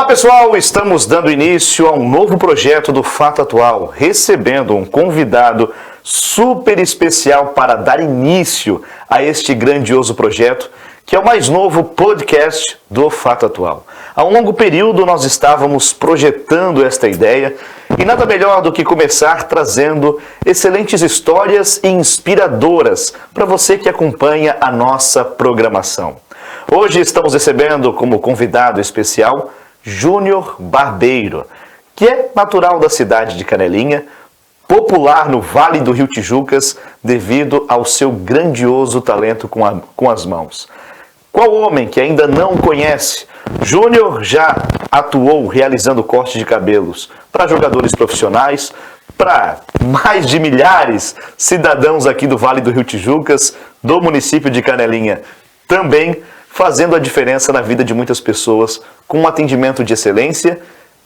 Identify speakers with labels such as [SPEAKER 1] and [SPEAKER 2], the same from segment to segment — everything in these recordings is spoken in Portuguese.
[SPEAKER 1] Olá pessoal, estamos dando início a um novo projeto do Fato Atual, recebendo um convidado super especial para dar início a este grandioso projeto, que é o mais novo podcast do Fato Atual. Há um longo período nós estávamos projetando esta ideia e nada melhor do que começar trazendo excelentes histórias e inspiradoras para você que acompanha a nossa programação. Hoje estamos recebendo como convidado especial Júnior Barbeiro, que é natural da cidade de Canelinha, popular no Vale do Rio Tijucas devido ao seu grandioso talento com as mãos. Qual homem que ainda não conhece? Júnior já atuou realizando corte de cabelos para jogadores profissionais, para mais de milhares de cidadãos aqui do Vale do Rio Tijucas, do município de Canelinha também, fazendo a diferença na vida de muitas pessoas com um atendimento de excelência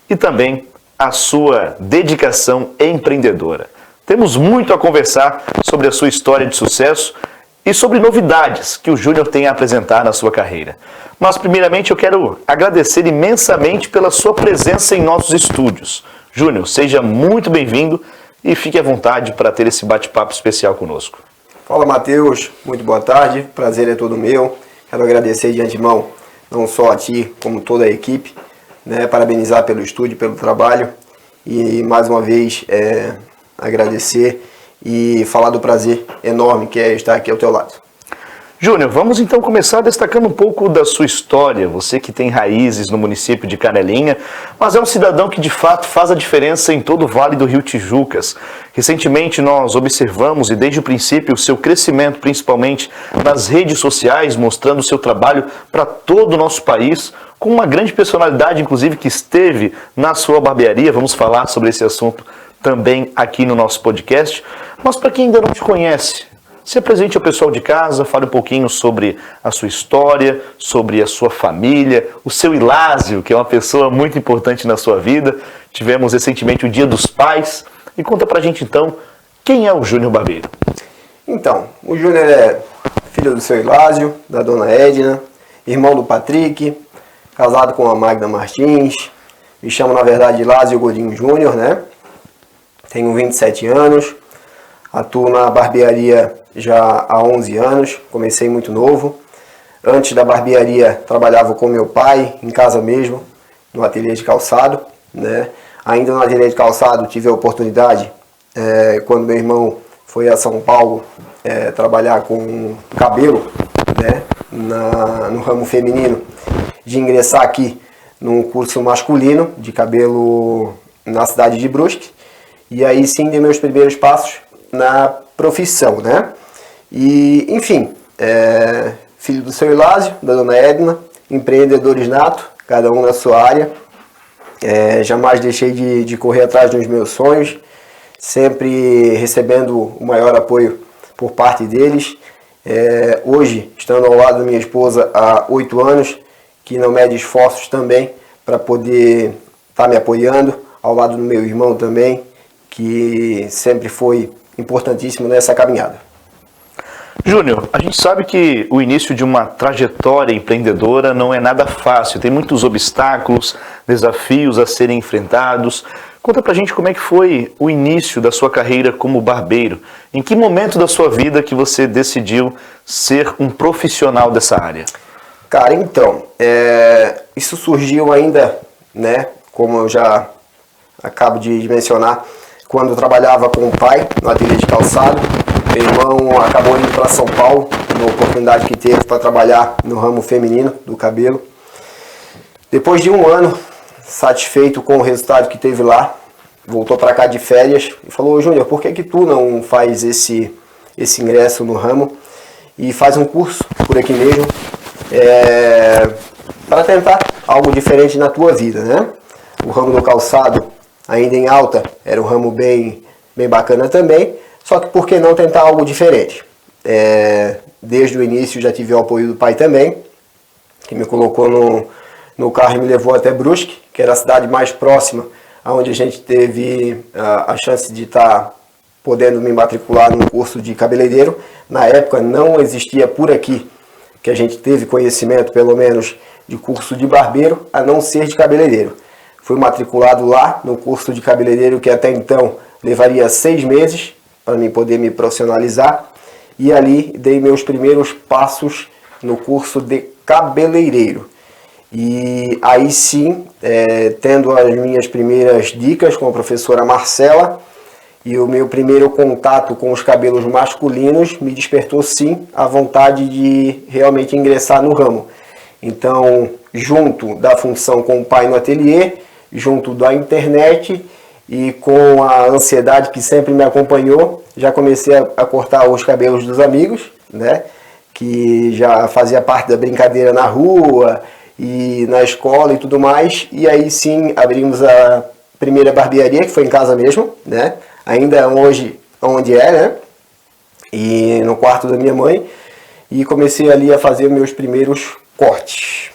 [SPEAKER 1] e também a sua dedicação empreendedora. Temos muito a conversar sobre a sua história de sucesso e sobre novidades que o Júnior tem a apresentar na sua carreira. Mas, primeiramente, eu quero agradecer imensamente pela sua presença em nossos estúdios. Júnior, seja muito bem-vindo e fique à vontade para ter esse bate-papo especial conosco.
[SPEAKER 2] Fala, Matheus. Muito boa tarde. Prazer é todo meu. Quero agradecer de antemão, não só a ti, como toda a equipe, parabenizar pelo estúdio, pelo trabalho e mais uma vez agradecer e falar do prazer enorme que é estar aqui ao teu lado.
[SPEAKER 1] Júnior, vamos então começar destacando um pouco da sua história. Você que tem raízes no município de Canelinha, mas é um cidadão que de fato faz a diferença em todo o Vale do Rio Tijucas. Recentemente nós observamos e desde o princípio o seu crescimento, principalmente nas redes sociais, mostrando o seu trabalho para todo o nosso país, com uma grande personalidade inclusive que esteve na sua barbearia. Vamos falar sobre esse assunto também aqui no nosso podcast. Mas para quem ainda não te conhece, se apresente ao pessoal de casa, fale um pouquinho sobre a sua história, sobre a sua família, o seu Ilásio, que é uma pessoa muito importante na sua vida. Tivemos recentemente o Dia dos Pais. E conta pra gente então, quem é o Júnior Barbeiro?
[SPEAKER 2] Então, o Júnior é filho do seu Ilásio, da dona Edna, irmão do Patrick, casado com a Magda Martins. Me chamo na verdade Ilásio Godinho Júnior, Tenho 27 anos, atuo na barbearia já há 11 anos, comecei muito novo. Antes da barbearia, trabalhava com meu pai, em casa mesmo, no ateliê de calçado, Ainda no ateliê de calçado, tive a oportunidade, quando meu irmão foi a São Paulo, trabalhar com cabelo, no ramo feminino, de ingressar aqui num curso masculino de cabelo na cidade de Brusque. E aí sim, dei meus primeiros passos na profissão, E, enfim, filho do seu Ilásio, da dona Edna, empreendedores nato, cada um na sua área. Jamais deixei de correr atrás dos meus sonhos, sempre recebendo o maior apoio por parte deles. Hoje, estando ao lado da minha esposa há 8 anos, que não mede esforços também para poder estar me apoiando, ao lado do meu irmão também, que sempre foi importantíssimo nessa caminhada.
[SPEAKER 1] Júnior, a gente sabe que o início de uma trajetória empreendedora não é nada fácil, tem muitos obstáculos, desafios a serem enfrentados. Conta pra gente como é que foi o início da sua carreira como barbeiro. Em que momento da sua vida que você decidiu ser um profissional dessa área?
[SPEAKER 2] Cara, então, isso surgiu ainda, como eu já acabo de mencionar, quando eu trabalhava com o pai no ateliê de calçado. Meu irmão acabou indo para São Paulo, uma oportunidade que teve para trabalhar no ramo feminino do cabelo. Depois de um ano, satisfeito com o resultado que teve lá, voltou para cá de férias e falou: Júnior, por que tu não faz esse ingresso no ramo e faz um curso por aqui mesmo para tentar algo diferente na tua vida, O ramo do calçado, ainda em alta, era um ramo bem bacana também. Só que por que não tentar algo diferente? Desde o início já tive o apoio do pai também, que me colocou no carro e me levou até Brusque, que era a cidade mais próxima, onde a gente teve a chance de estar podendo me matricular num curso de cabeleireiro. Na época não existia por aqui que a gente teve conhecimento, pelo menos, de curso de barbeiro, a não ser de cabeleireiro. Fui matriculado lá no curso de cabeleireiro, que até então levaria 6 meses para mim poder me profissionalizar, e ali dei meus primeiros passos no curso de cabeleireiro. E aí sim, tendo as minhas primeiras dicas com a professora Marcela, e o meu primeiro contato com os cabelos masculinos me despertou sim a vontade de realmente ingressar no ramo. Então, junto da função com o pai no ateliê, junto da internet e com a ansiedade que sempre me acompanhou, já comecei a cortar os cabelos dos amigos, né? Que já fazia parte da brincadeira na rua e na escola e tudo mais. E aí sim abrimos a primeira barbearia, que foi em casa mesmo, né? Ainda hoje onde é, né? E no quarto da minha mãe. E comecei ali a fazer meus primeiros cortes.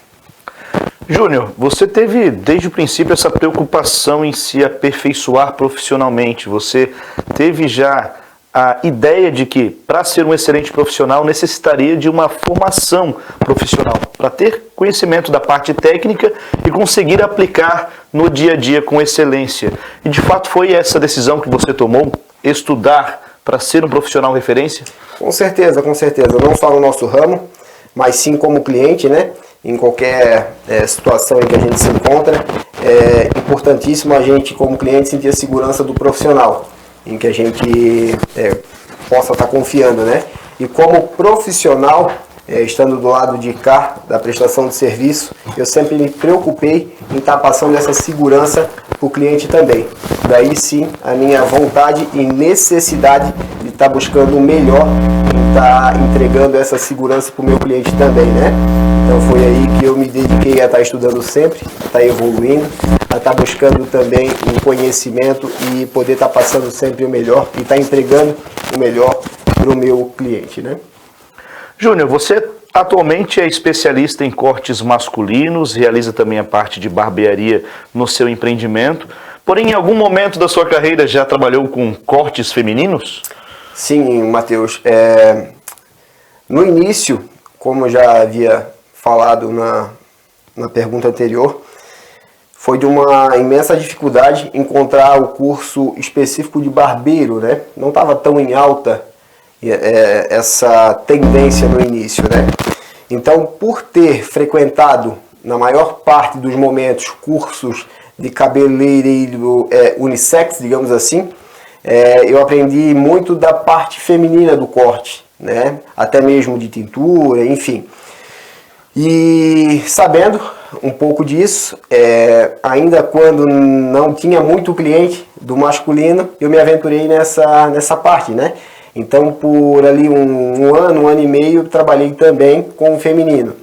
[SPEAKER 1] Júnior, você teve desde o princípio essa preocupação em se aperfeiçoar profissionalmente. Você teve já a ideia de que, para ser um excelente profissional, necessitaria de uma formação profissional, para ter conhecimento da parte técnica e conseguir aplicar no dia a dia com excelência. E de fato foi essa decisão que você tomou, estudar para ser um profissional referência?
[SPEAKER 2] Com certeza, com certeza. Não só no nosso ramo, mas sim como cliente, né? Em qualquer situação em que a gente se encontra, é importantíssimo a gente, como cliente, sentir a segurança do profissional, em que a gente possa estar confiando, né? E como profissional, estando do lado de cá, da prestação de serviço, eu sempre me preocupei em estar passando essa segurança para o cliente também. Daí sim, a minha vontade e necessidade de estar buscando o melhor, em estar entregando essa segurança para o meu cliente também, né? Então foi aí que eu me dediquei a estar estudando sempre, a estar evoluindo, a estar buscando também o conhecimento e poder estar passando sempre o melhor e estar entregando o melhor para o meu cliente, né?
[SPEAKER 1] Júnior, você atualmente é especialista em cortes masculinos, realiza também a parte de barbearia no seu empreendimento, porém em algum momento da sua carreira já trabalhou com cortes femininos?
[SPEAKER 2] Sim, Matheus. No início, como eu já havia falado na pergunta anterior, foi de uma imensa dificuldade encontrar o curso específico de barbeiro, né? Não estava tão em alta essa tendência no início, né? Então, por ter frequentado, na maior parte dos momentos, cursos de cabeleireiro unissex, digamos assim, eu aprendi muito da parte feminina do corte, né? Até mesmo de tintura, enfim. E sabendo um pouco disso, ainda quando não tinha muito cliente do masculino, eu me aventurei nessa parte, né? Então, por ali um ano e meio, trabalhei também com o feminino.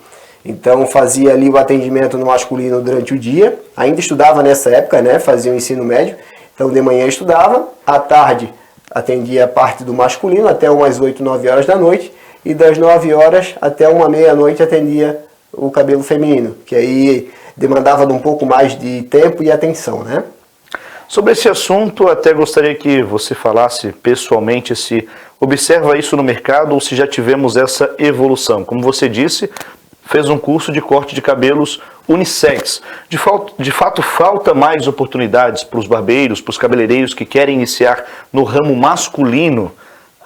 [SPEAKER 2] Então, fazia ali o atendimento no masculino durante o dia. Ainda estudava nessa época, né? Fazia o ensino médio. Então, de manhã estudava, à tarde atendia a parte do masculino até umas 8, 9 horas da noite. E das 9 horas até uma meia-noite atendia o cabelo feminino, que aí demandava de um pouco mais de tempo e atenção, né?
[SPEAKER 1] Sobre esse assunto, até gostaria que você falasse pessoalmente se observa isso no mercado ou se já tivemos essa evolução. Como você disse, fez um curso de corte de cabelos unissex. De fato, falta mais oportunidades para os barbeiros, para os cabeleireiros que querem iniciar no ramo masculino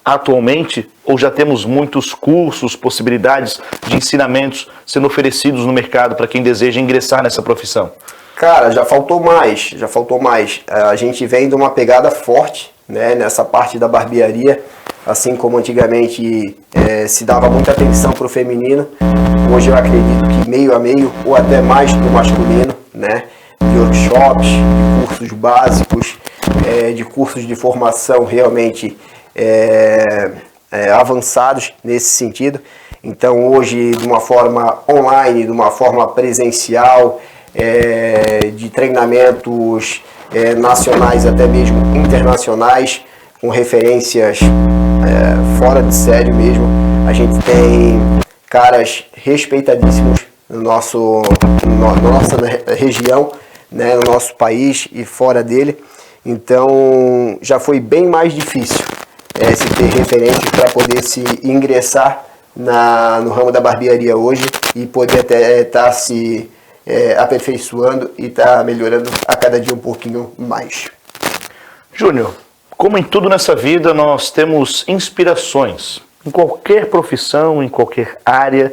[SPEAKER 1] atualmente, ou já temos muitos cursos, possibilidades de ensinamentos sendo oferecidos no mercado para quem deseja ingressar nessa profissão?
[SPEAKER 2] Cara, já faltou mais, já faltou mais. A gente vem de uma pegada forte, né, nessa parte da barbearia, assim como antigamente se dava muita atenção para o feminino. Hoje eu acredito que meio a meio, ou até mais para o masculino, né, de workshops, de cursos básicos, de cursos de formação realmente avançados nesse sentido. Então hoje, de uma forma online, de uma forma presencial, de treinamentos nacionais, até mesmo internacionais, com referências fora de sério mesmo. A gente tem caras respeitadíssimos na nossa região, né, no nosso país e fora dele. Então já foi bem mais difícil se ter referências para poder se ingressar no ramo da barbearia hoje e poder até estar se aperfeiçoando e estar melhorando a cada dia um pouquinho mais.
[SPEAKER 1] Júnior, como em tudo nessa vida, nós temos inspirações. Em qualquer profissão, em qualquer área,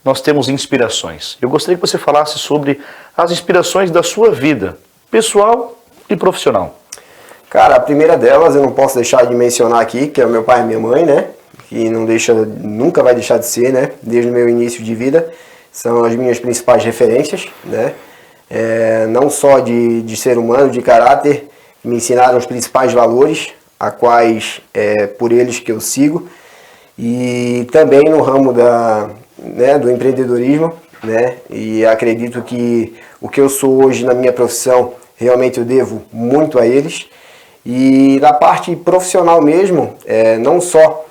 [SPEAKER 1] nós temos inspirações. Eu gostaria que você falasse sobre as inspirações da sua vida, pessoal e profissional.
[SPEAKER 2] Cara, a primeira delas eu não posso deixar de mencionar aqui, que é o meu pai e minha mãe, né? Que nunca vai deixar de ser, né? Desde o meu início de vida, são as minhas principais referências, né? Não só de ser humano, de caráter, me ensinaram os principais valores, a quais por eles que eu sigo, e também no ramo do empreendedorismo, né? E acredito que o que eu sou hoje na minha profissão, realmente eu devo muito a eles. E na parte profissional mesmo, não só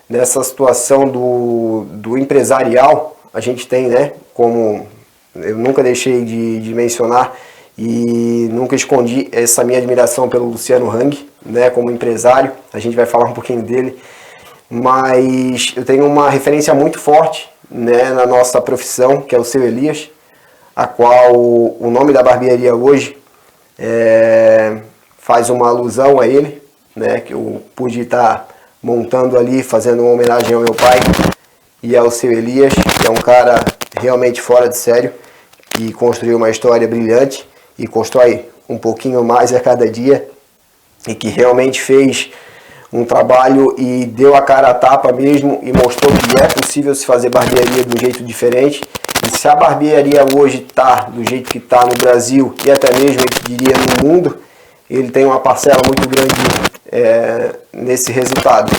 [SPEAKER 2] nessa situação do empresarial, a gente tem, né, como eu nunca deixei de mencionar e nunca escondi essa minha admiração pelo Luciano Hang, né, como empresário, a gente vai falar um pouquinho dele, mas eu tenho uma referência muito forte, né, na nossa profissão, que é o seu Elias, a qual o nome da barbearia hoje faz uma alusão a ele, né, que eu pude estar montando ali, fazendo uma homenagem ao meu pai e ao seu Elias, que é um cara realmente fora de sério, que construiu uma história brilhante e constrói um pouquinho mais a cada dia e que realmente fez um trabalho e deu a cara a tapa mesmo e mostrou que é possível se fazer barbearia de um jeito diferente. E se a barbearia hoje está do jeito que está no Brasil e até mesmo, eu diria, no mundo, ele tem uma parcela muito grande nesse resultado.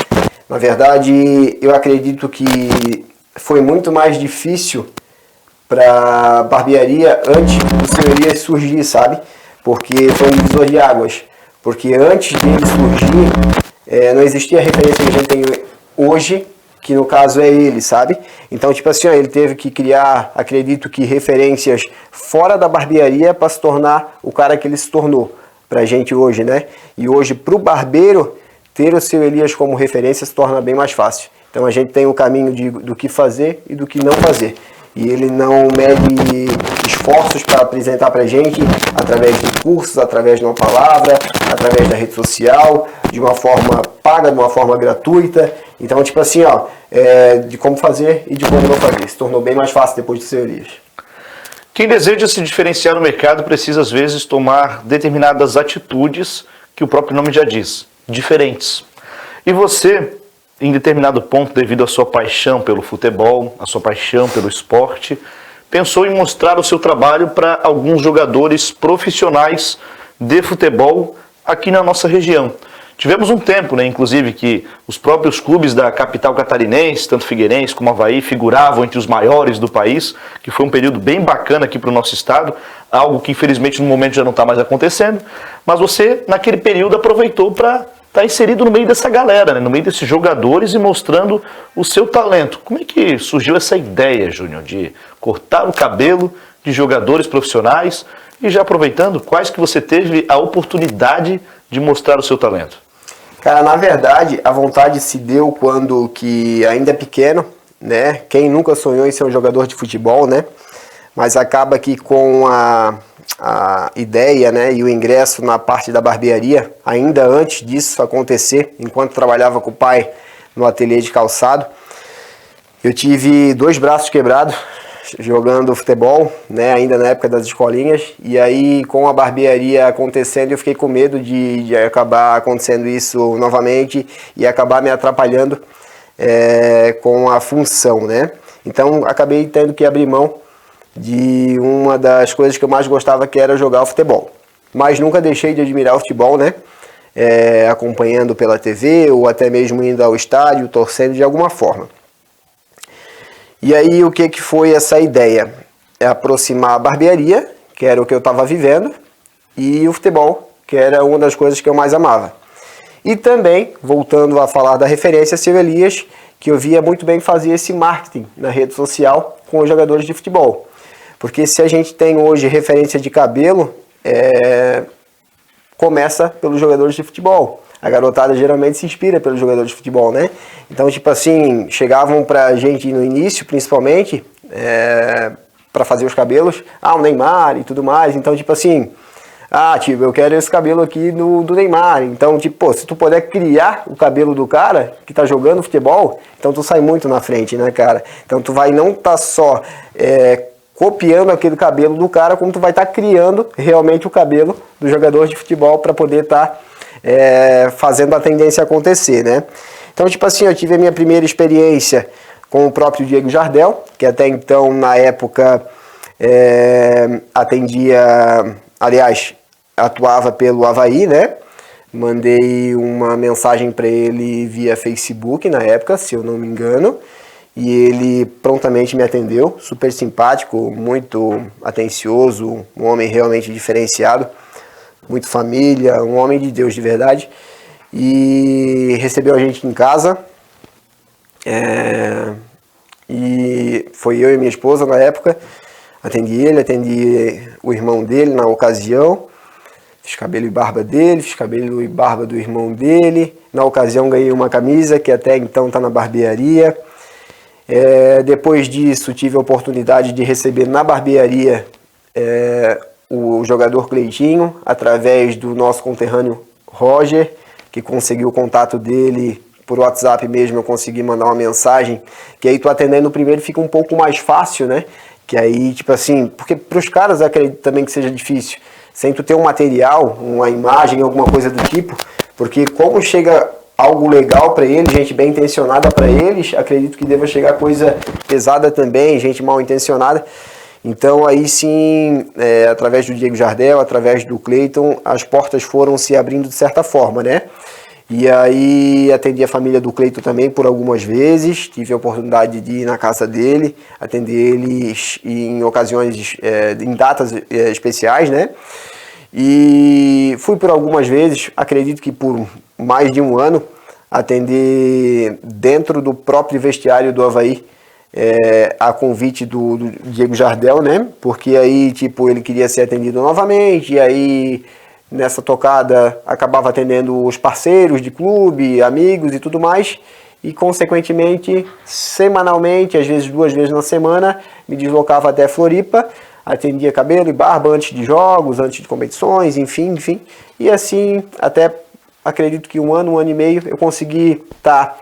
[SPEAKER 2] Na verdade, eu acredito que foi muito mais difícil para a barbearia antes do seu Elias surgir, sabe? Porque foi um divisor de águas. Porque antes dele surgir, não existia a referência que a gente tem hoje, que no caso é ele, sabe? Então, tipo assim, ele teve que criar, acredito que referências fora da barbearia para se tornar o cara que ele se tornou pra gente hoje, né? E hoje, pro barbeiro, ter o seu Elias como referência se torna bem mais fácil. Então a gente tem um caminho do que fazer e do que não fazer. E ele não mede esforços para apresentar pra gente através de cursos, através de uma palavra, através da rede social, de uma forma paga, de uma forma gratuita. Então, tipo assim, de como fazer e de como não fazer. Se tornou bem mais fácil depois do seu Elias.
[SPEAKER 1] Quem deseja se diferenciar no mercado precisa, às vezes, tomar determinadas atitudes que o próprio nome já diz, diferentes. E você, em determinado ponto, devido à sua paixão pelo futebol, a sua paixão pelo esporte, pensou em mostrar o seu trabalho para alguns jogadores profissionais de futebol aqui na nossa região. Tivemos um tempo, inclusive, que os próprios clubes da capital catarinense, tanto Figueirense como Avaí, figuravam entre os maiores do país, que foi um período bem bacana aqui para o nosso estado, algo que infelizmente no momento já não está mais acontecendo, mas você, naquele período, aproveitou para estar inserido no meio dessa galera, no meio desses jogadores e mostrando o seu talento. Como é que surgiu essa ideia, Júnior, de cortar o cabelo de jogadores profissionais e já aproveitando, quais que você teve a oportunidade de mostrar o seu talento?
[SPEAKER 2] Cara, na verdade, a vontade se deu quando que ainda é pequeno, né? Quem nunca sonhou em ser um jogador de futebol, né? Mas acaba que com a ideia, né, e o ingresso na parte da barbearia, ainda antes disso acontecer, enquanto trabalhava com o pai no ateliê de calçado, eu tive 2 braços quebrados jogando futebol, né, ainda na época das escolinhas, e aí com a barbearia acontecendo eu fiquei com medo de acabar acontecendo isso novamente e acabar me atrapalhando com a função, né? Então acabei tendo que abrir mão de uma das coisas que eu mais gostava, que era jogar o futebol. Mas nunca deixei de admirar o futebol, né? Acompanhando pela TV ou até mesmo indo ao estádio, torcendo de alguma forma. E aí o que foi essa ideia? Aproximar a barbearia, que era o que eu estava vivendo, e o futebol, que era uma das coisas que eu mais amava. E também, voltando a falar da referência, seu Elias, que eu via muito bem fazer esse marketing na rede social com os jogadores de futebol. Porque se a gente tem hoje referência de cabelo, começa pelos jogadores de futebol. A garotada geralmente se inspira pelos jogadores de futebol, né? Então, tipo assim, chegavam pra gente no início, principalmente, para fazer os cabelos, o Neymar e tudo mais. Então, tipo assim, tipo, eu quero esse cabelo aqui do Neymar. Então, tipo, pô, se tu puder criar o cabelo do cara que tá jogando futebol, então tu sai muito na frente, né, cara? Então tu vai não tá só copiando aquele cabelo do cara, como tu vai estar criando realmente o cabelo do jogador de futebol para poder estar fazendo a tendência acontecer, né? Então, tipo assim, eu tive a minha primeira experiência com o próprio Diego Jardel, que até então, na época, atuava pelo Avaí, né? Mandei uma mensagem para ele via Facebook na época, se eu não me engano, e ele prontamente me atendeu, super simpático, muito atencioso, um homem realmente diferenciado, muito família, um homem de Deus de verdade, e recebeu a gente em casa, e foi eu e minha esposa na época, atendi o irmão dele na ocasião, fiz cabelo e barba dele, fiz cabelo e barba do irmão dele, na ocasião ganhei uma camisa que até então está na barbearia. Depois disso tive a oportunidade de receber na barbearia o jogador Cleitinho, através do nosso conterrâneo Roger, que conseguiu o contato dele por WhatsApp mesmo, eu consegui mandar uma mensagem, que aí tu atendendo o primeiro fica um pouco mais fácil, né? Que aí, tipo assim, porque pros caras eu acredito também que seja difícil, sem tu ter um material, uma imagem, alguma coisa do tipo, porque como chega algo legal para eles, gente bem intencionada para eles, acredito que deva chegar coisa pesada também, gente mal intencionada. Então aí sim, através do Diego Jardel, através do Cleiton, as portas foram se abrindo de certa forma, né? E aí atendi a família do Cleiton também por algumas vezes, tive a oportunidade de ir na casa dele, atender eles em ocasiões, em datas especiais, né? E fui por algumas vezes, acredito que por mais de um ano, atender dentro do próprio vestiário do Avaí, a convite do Diego Jardel, né? Porque aí, tipo, ele queria ser atendido novamente, e aí nessa tocada acabava atendendo os parceiros de clube, amigos e tudo mais, e consequentemente, semanalmente, às vezes 2 vezes na semana, me deslocava até Floripa, atendia cabelo e barba antes de jogos, antes de competições, enfim, e assim, até acredito que um ano e meio, eu consegui estar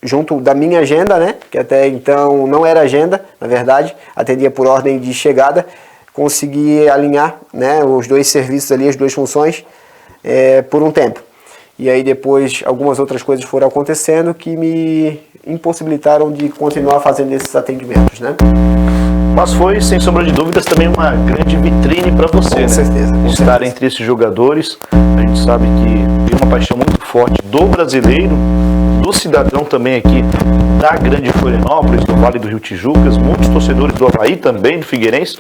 [SPEAKER 2] junto da minha agenda, né, que até então não era agenda, na verdade, atendia por ordem de chegada, consegui alinhar, né, os 2 serviços ali, as 2 funções, por um tempo. E aí depois algumas outras coisas foram acontecendo que me impossibilitaram de continuar fazendo esses atendimentos, né?
[SPEAKER 1] Mas foi, sem sombra de dúvidas, também uma grande vitrine para você,
[SPEAKER 2] com certeza,
[SPEAKER 1] estar entre esses jogadores. A gente sabe que tem uma paixão muito forte do brasileiro, do cidadão também aqui da grande Florianópolis, do Vale do Rio Tijucas, muitos torcedores do Avaí também, do Figueirense,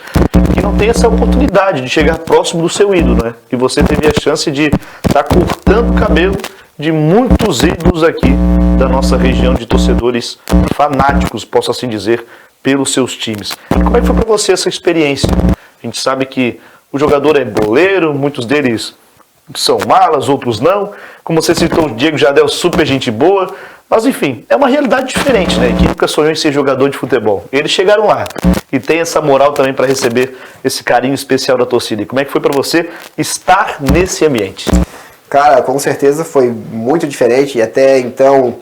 [SPEAKER 1] que não tem essa oportunidade de chegar próximo do seu ídolo, né? E você teve a chance de estar cortando o cabelo de muitos ídolos aqui da nossa região, de torcedores fanáticos, posso assim dizer, pelos seus times. Como é que foi para você essa experiência? A gente sabe que o jogador é boleiro, muitos deles são malas, outros não. Como você citou, o Diego Jardel, super gente boa. Mas enfim, é uma realidade diferente, né? Quem nunca sonhou em ser jogador de futebol? Eles chegaram lá e tem essa moral também para receber esse carinho especial da torcida. E como é que foi para você estar nesse ambiente?
[SPEAKER 2] Cara, com certeza foi muito diferente. E até então,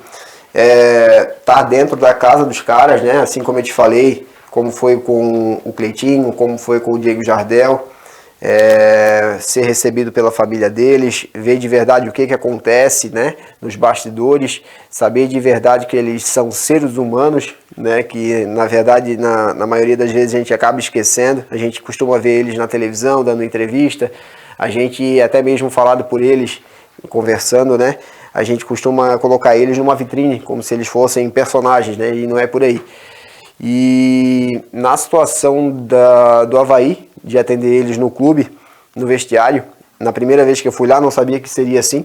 [SPEAKER 2] estar dentro da casa dos caras, né? Assim como eu te falei, como foi com o Cleitinho, como foi com o Diego Jardel, ser recebido pela família deles, ver de verdade o que acontece, né, nos bastidores, saber de verdade que eles são seres humanos, né, que na verdade na maioria das vezes a gente acaba esquecendo. A gente costuma ver eles na televisão, dando entrevista, a gente até mesmo falado por eles, conversando, né, a gente costuma colocar eles numa vitrine, como se eles fossem personagens, né, e não é por aí. E na situação do Avaí, de atender eles no clube, no vestiário, na primeira vez que eu fui lá, não sabia que seria assim,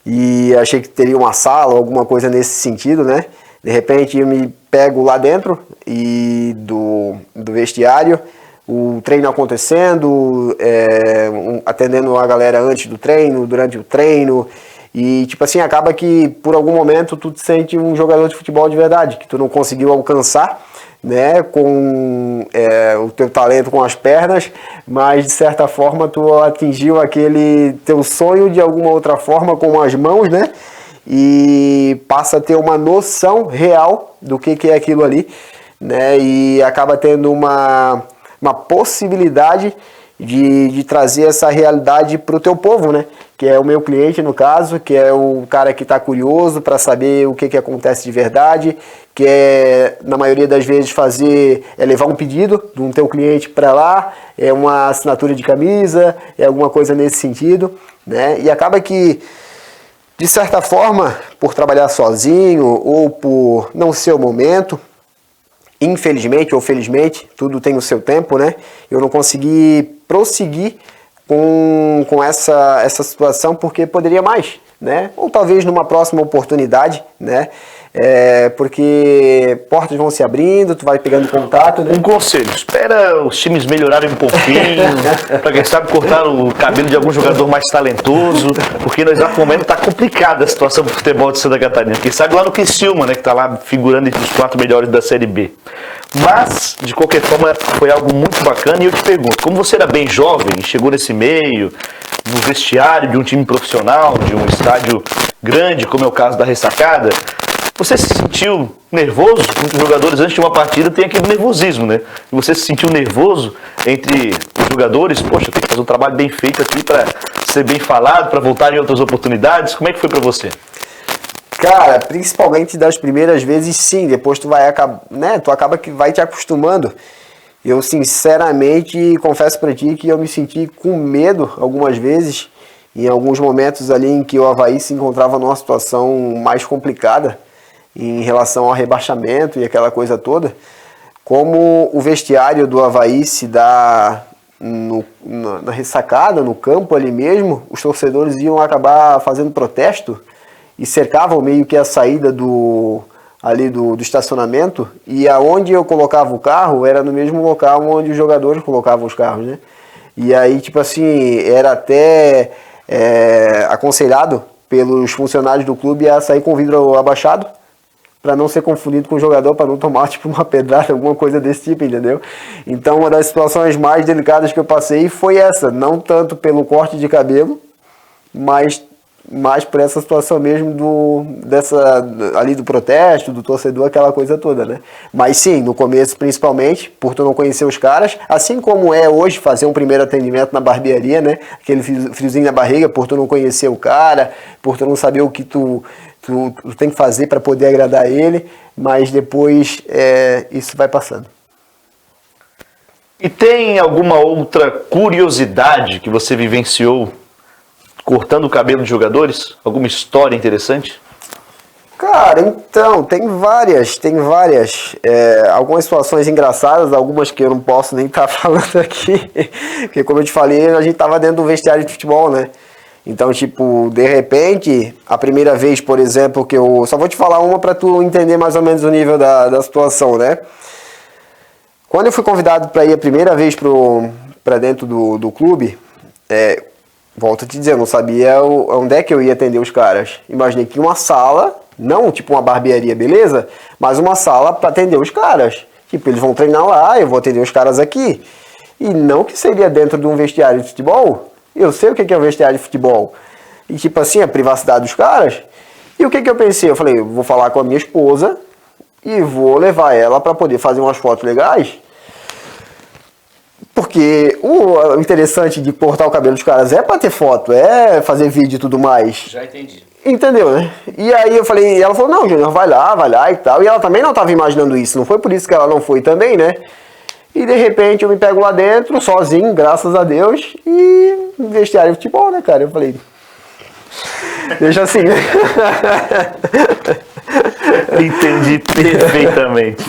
[SPEAKER 2] e achei que teria uma sala, alguma coisa nesse sentido, né? De repente eu me pego lá dentro do vestiário, o treino acontecendo, atendendo a galera antes do treino, durante o treino. E, tipo assim, acaba que por algum momento tu te sente um jogador de futebol de verdade, que tu não conseguiu alcançar, né, com o teu talento com as pernas, mas de certa forma tu atingiu aquele teu sonho de alguma outra forma com as mãos, né, e passa a ter uma noção real do que é aquilo ali, né, e acaba tendo uma possibilidade de trazer essa realidade para o teu povo, né? Que é o meu cliente, no caso, que é o cara que está curioso para saber o que acontece de verdade, que é, na maioria das vezes, levar um pedido de um teu cliente para lá, é uma assinatura de camisa, é alguma coisa nesse sentido, né? E acaba que, de certa forma, por trabalhar sozinho ou por não ser o momento, infelizmente ou felizmente, tudo tem o seu tempo, né? Eu não consegui prosseguir com essa situação porque poderia mais, né? Ou talvez numa próxima oportunidade, né? Porque portas vão se abrindo, tu vai pegando contato, né?
[SPEAKER 1] Um conselho, espera os times melhorarem um pouquinho, para quem sabe cortar o cabelo de algum jogador mais talentoso, porque no exato momento tá complicada a situação do futebol de Santa Catarina. Quem sabe lá no Criciúma, né, que tá lá figurando entre os 4 melhores da Série B. Mas, de qualquer forma, foi algo muito bacana e eu te pergunto, como você era bem jovem, chegou nesse meio, no vestiário de um time profissional, de um estádio grande, como é o caso da Ressacada, você se sentiu nervoso? Os jogadores antes de uma partida tem aquele nervosismo, né? E você se sentiu nervoso entre os jogadores? Poxa, eu tenho que fazer um trabalho bem feito aqui para ser bem falado, para voltar em outras oportunidades. Como é que foi para você?
[SPEAKER 2] Cara, principalmente das primeiras vezes, sim. Depois tu vai né? Tu acaba que vai te acostumando. Eu sinceramente confesso para ti que eu me senti com medo algumas vezes, em alguns momentos ali em que o Avaí se encontrava numa situação mais complicada em relação ao rebaixamento e aquela coisa toda. Como o vestiário do Avaí se dá na ressacada, no campo ali mesmo, os torcedores iam acabar fazendo protesto e cercavam meio que a saída do estacionamento, e aonde eu colocava o carro era no mesmo local onde os jogadores colocavam os carros, né? E aí, tipo assim, era até aconselhado pelos funcionários do clube a sair com o vidro abaixado, para não ser confundido com o jogador, para não tomar tipo uma pedrada, alguma coisa desse tipo, entendeu? Então uma das situações mais delicadas que eu passei foi essa, não tanto pelo corte de cabelo, mas por essa situação mesmo ali do protesto, do torcedor, aquela coisa toda, né? Mas sim, no começo principalmente, por tu não conhecer os caras, assim como é hoje fazer um primeiro atendimento na barbearia, né? Aquele friozinho na barriga, por tu não conhecer o cara, por tu não saber o que tu tem que fazer para poder agradar ele, mas depois isso vai passando.
[SPEAKER 1] E tem alguma outra curiosidade que você vivenciou cortando o cabelo de jogadores? Alguma história interessante?
[SPEAKER 2] Cara, então, tem várias. Algumas situações engraçadas, algumas que eu não posso nem estar falando aqui, porque como eu te falei, a gente tava dentro do vestiário de futebol, né? Então, tipo, de repente, a primeira vez, por exemplo, que eu... Só vou te falar uma para tu entender mais ou menos o nível da situação, né? Quando eu fui convidado para ir a primeira vez para dentro do clube, volto a te dizer, eu não sabia onde é que eu ia atender os caras. Imaginei que uma sala, não tipo uma barbearia, beleza? Mas uma sala para atender os caras. Tipo, eles vão treinar lá, eu vou atender os caras aqui. E não que seria dentro de um vestiário de futebol. Eu sei o que é um vestiário de futebol. E tipo assim, a privacidade dos caras. E o que eu pensei? Eu falei, eu vou falar com a minha esposa e vou levar ela para poder fazer umas fotos legais. Porque o interessante de cortar o cabelo dos caras é para ter foto, é fazer vídeo e tudo mais.
[SPEAKER 1] Já entendi.
[SPEAKER 2] Entendeu, né? E aí eu falei, e ela falou, não, Júnior, vai lá e tal. E ela também não estava imaginando isso, não foi por isso que ela não foi também, né? E de repente eu me pego lá dentro, sozinho, graças a Deus, e vestiário de futebol, né, cara? Eu falei, deixa assim, né?
[SPEAKER 1] Entendi perfeitamente.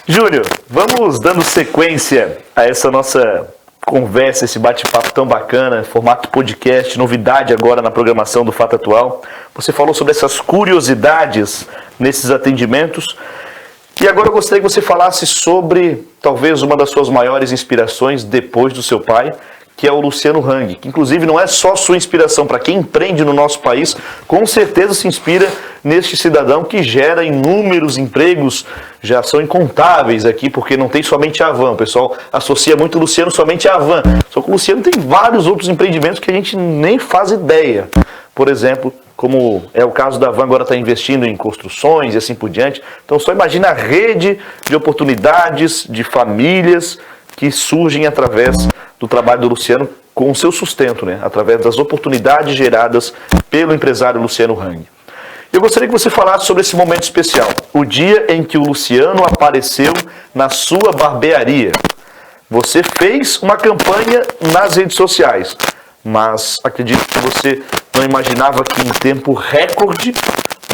[SPEAKER 1] Júnior, vamos dando sequência a essa nossa conversa, esse bate-papo tão bacana, formato podcast, novidade agora na programação do Fato Atual. Você falou sobre essas curiosidades nesses atendimentos. E agora eu gostaria que você falasse sobre, talvez, uma das suas maiores inspirações depois do seu pai, que é o Luciano Hang, que inclusive não é só sua inspiração, para quem empreende no nosso país, com certeza se inspira neste cidadão que gera inúmeros empregos, já são incontáveis aqui, porque não tem somente a Havan, o pessoal associa muito o Luciano somente à Havan, só que o Luciano tem vários outros empreendimentos que a gente nem faz ideia. Por exemplo, como é o caso da Havan, agora está investindo em construções e assim por diante. Então só imagina a rede de oportunidades, de famílias que surgem através do trabalho do Luciano com o seu sustento, né? Através das oportunidades geradas pelo empresário Luciano Hang. Eu gostaria que você falasse sobre esse momento especial, o dia em que o Luciano apareceu na sua barbearia. Você fez uma campanha nas redes sociais, mas acredito que você não imaginava que em tempo recorde,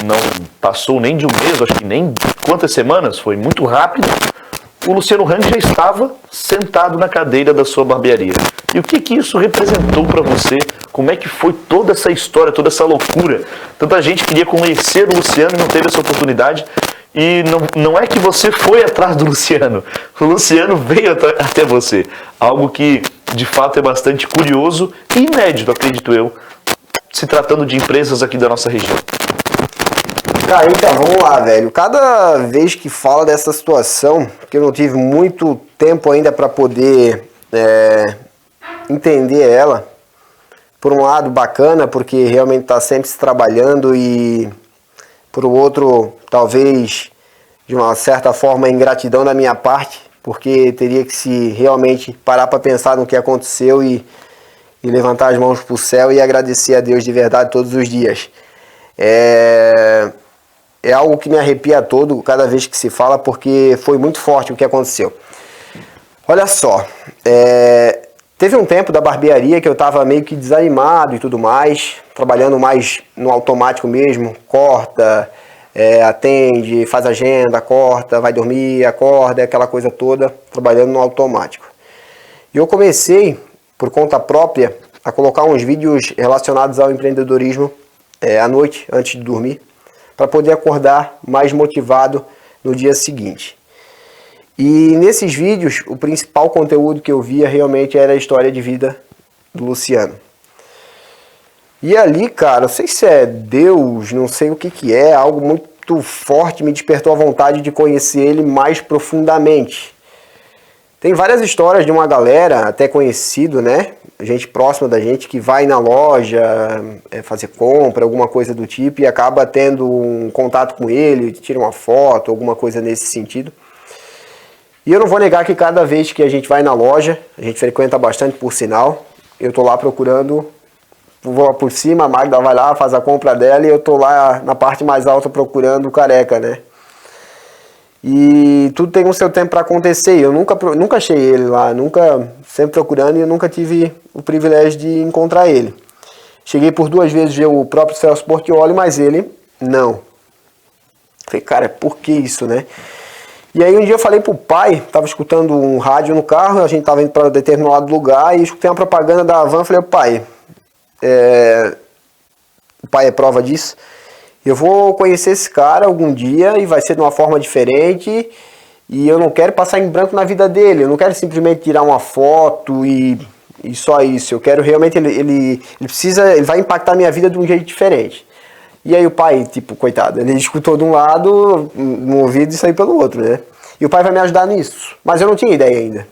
[SPEAKER 1] não passou nem de um mês, acho que nem quantas semanas, foi muito rápido, o Luciano Hang já estava sentado na cadeira da sua barbearia. E o que isso representou para você? Como é que foi toda essa história, toda essa loucura? Tanta gente queria conhecer o Luciano e não teve essa oportunidade. E não é que você foi atrás do Luciano, o Luciano veio até você. Algo que, de fato, é bastante curioso e inédito, acredito eu, se tratando de empresas aqui da nossa região.
[SPEAKER 2] Cara, então, vamos lá, velho. Cada vez que fala dessa situação, que eu não tive muito tempo ainda para poder entender ela, por um lado bacana, porque realmente está sempre se trabalhando, e por outro, talvez, de uma certa forma, ingratidão da minha parte, porque teria que se realmente parar para pensar no que aconteceu e levantar as mãos para o céu e agradecer a Deus de verdade todos os dias. É algo que me arrepia todo cada vez que se fala, porque foi muito forte o que aconteceu. Olha só, teve um tempo da barbearia que eu estava meio que desanimado e tudo mais, trabalhando mais no automático mesmo, corta, atende, faz agenda, corta, vai dormir, acorda, aquela coisa toda, trabalhando no automático. E eu comecei, por conta própria, a colocar uns vídeos relacionados ao empreendedorismo à noite, antes de dormir, para poder acordar mais motivado no dia seguinte. E nesses vídeos, o principal conteúdo que eu via realmente era a história de vida do Luciano. E ali, cara, não sei se é Deus, não sei o que é, algo muito forte me despertou a vontade de conhecer ele mais profundamente. Tem várias histórias de uma galera, até conhecido, né? Gente próxima da gente que vai na loja fazer compra, alguma coisa do tipo, e acaba tendo um contato com ele, tira uma foto, alguma coisa nesse sentido. E eu não vou negar que cada vez que a gente vai na loja, a gente frequenta bastante por sinal, eu tô lá procurando, vou por cima, a Magda vai lá, faz a compra dela e eu tô lá na parte mais alta procurando o careca, né? E tudo tem o seu tempo para acontecer. Eu nunca achei ele lá, sempre procurando, e eu nunca tive o privilégio de encontrar ele. Cheguei por 2 vezes ver o próprio Celso Portiolli, mas ele não. Falei, cara, por que isso, né? E aí um dia eu falei pro pai, tava escutando um rádio no carro, a gente tava indo para determinado lugar e escutei uma propaganda da Havan. Falei, pai, o pai é prova disso. Eu vou conhecer esse cara algum dia e vai ser de uma forma diferente, e eu não quero passar em branco na vida dele, eu não quero simplesmente tirar uma foto e só isso. Eu quero realmente, ele vai impactar a minha vida de um jeito diferente. E aí o pai, tipo, coitado, ele escutou de um lado, no ouvido, e saiu pelo outro, né? E o pai vai me ajudar nisso, mas eu não tinha ideia ainda.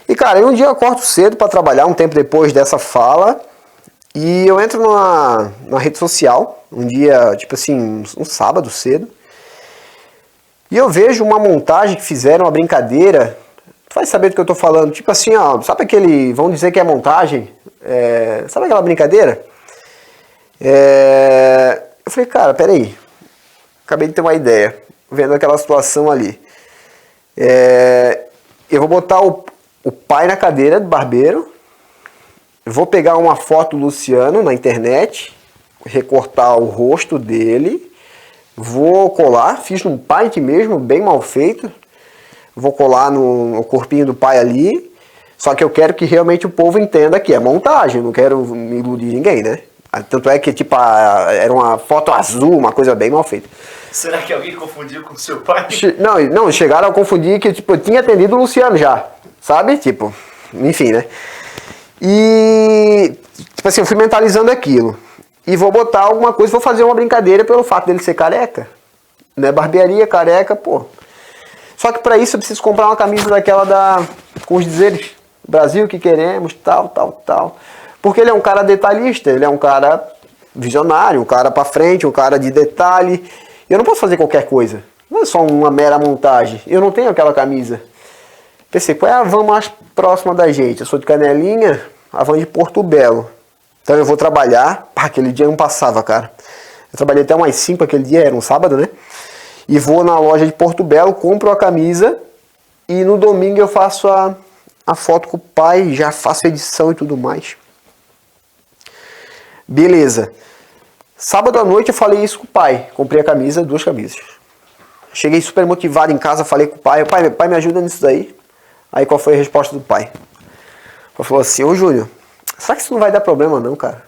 [SPEAKER 2] E cara, um dia eu acordo cedo para trabalhar, um tempo depois dessa fala, e eu entro numa rede social, um dia, tipo assim, um sábado cedo, e eu vejo uma montagem que fizeram, uma brincadeira. Tu vai saber do que eu tô falando, tipo assim, ó, sabe aquele, vão dizer que é montagem, sabe aquela brincadeira? Eu falei, cara, peraí, acabei de ter uma ideia, vendo aquela situação ali. Eu vou botar o pai na cadeira do barbeiro, vou pegar uma foto do Luciano na internet, recortar o rosto dele, vou colar, fiz num paint mesmo, bem mal feito, vou colar no corpinho do pai ali, só que eu quero que realmente o povo entenda que é montagem, não quero iludir ninguém, né? Tanto é que tipo, era uma foto azul, uma coisa bem mal feita.
[SPEAKER 1] Será que alguém confundiu com seu pai?
[SPEAKER 2] Não, chegaram a confundir que, tipo, eu tinha atendido o Luciano já, sabe? Tipo, enfim, né? E, tipo assim, eu fui mentalizando aquilo. E vou botar alguma coisa, vou fazer uma brincadeira pelo fato dele ser careca. Né? Barbearia, careca, pô. Só que pra isso eu preciso comprar uma camisa daquela com os dizeres Brasil que queremos, tal. Porque ele é um cara detalhista, ele é um cara visionário, um cara pra frente, um cara de detalhe. Eu não posso fazer qualquer coisa. Não é só uma mera montagem. Eu não tenho aquela camisa. Pensei, qual é a van mais próxima da gente? Eu sou de Canelinha, a van de Porto Belo. Então eu vou trabalhar. Pá, aquele dia não passava, cara. Eu trabalhei até umas 5 aquele dia, era um sábado, né? E vou na loja de Porto Belo, compro a camisa e no domingo eu faço a foto com o pai, já faço edição e tudo mais. Beleza. Sábado à noite eu falei isso com o pai. Comprei a camisa, 2 camisas. Cheguei super motivado em casa, falei com o pai. Pai, me ajuda nisso daí. Aí qual foi a resposta do pai? Ele falou assim, ô Júnior, será que isso não vai dar problema não, cara?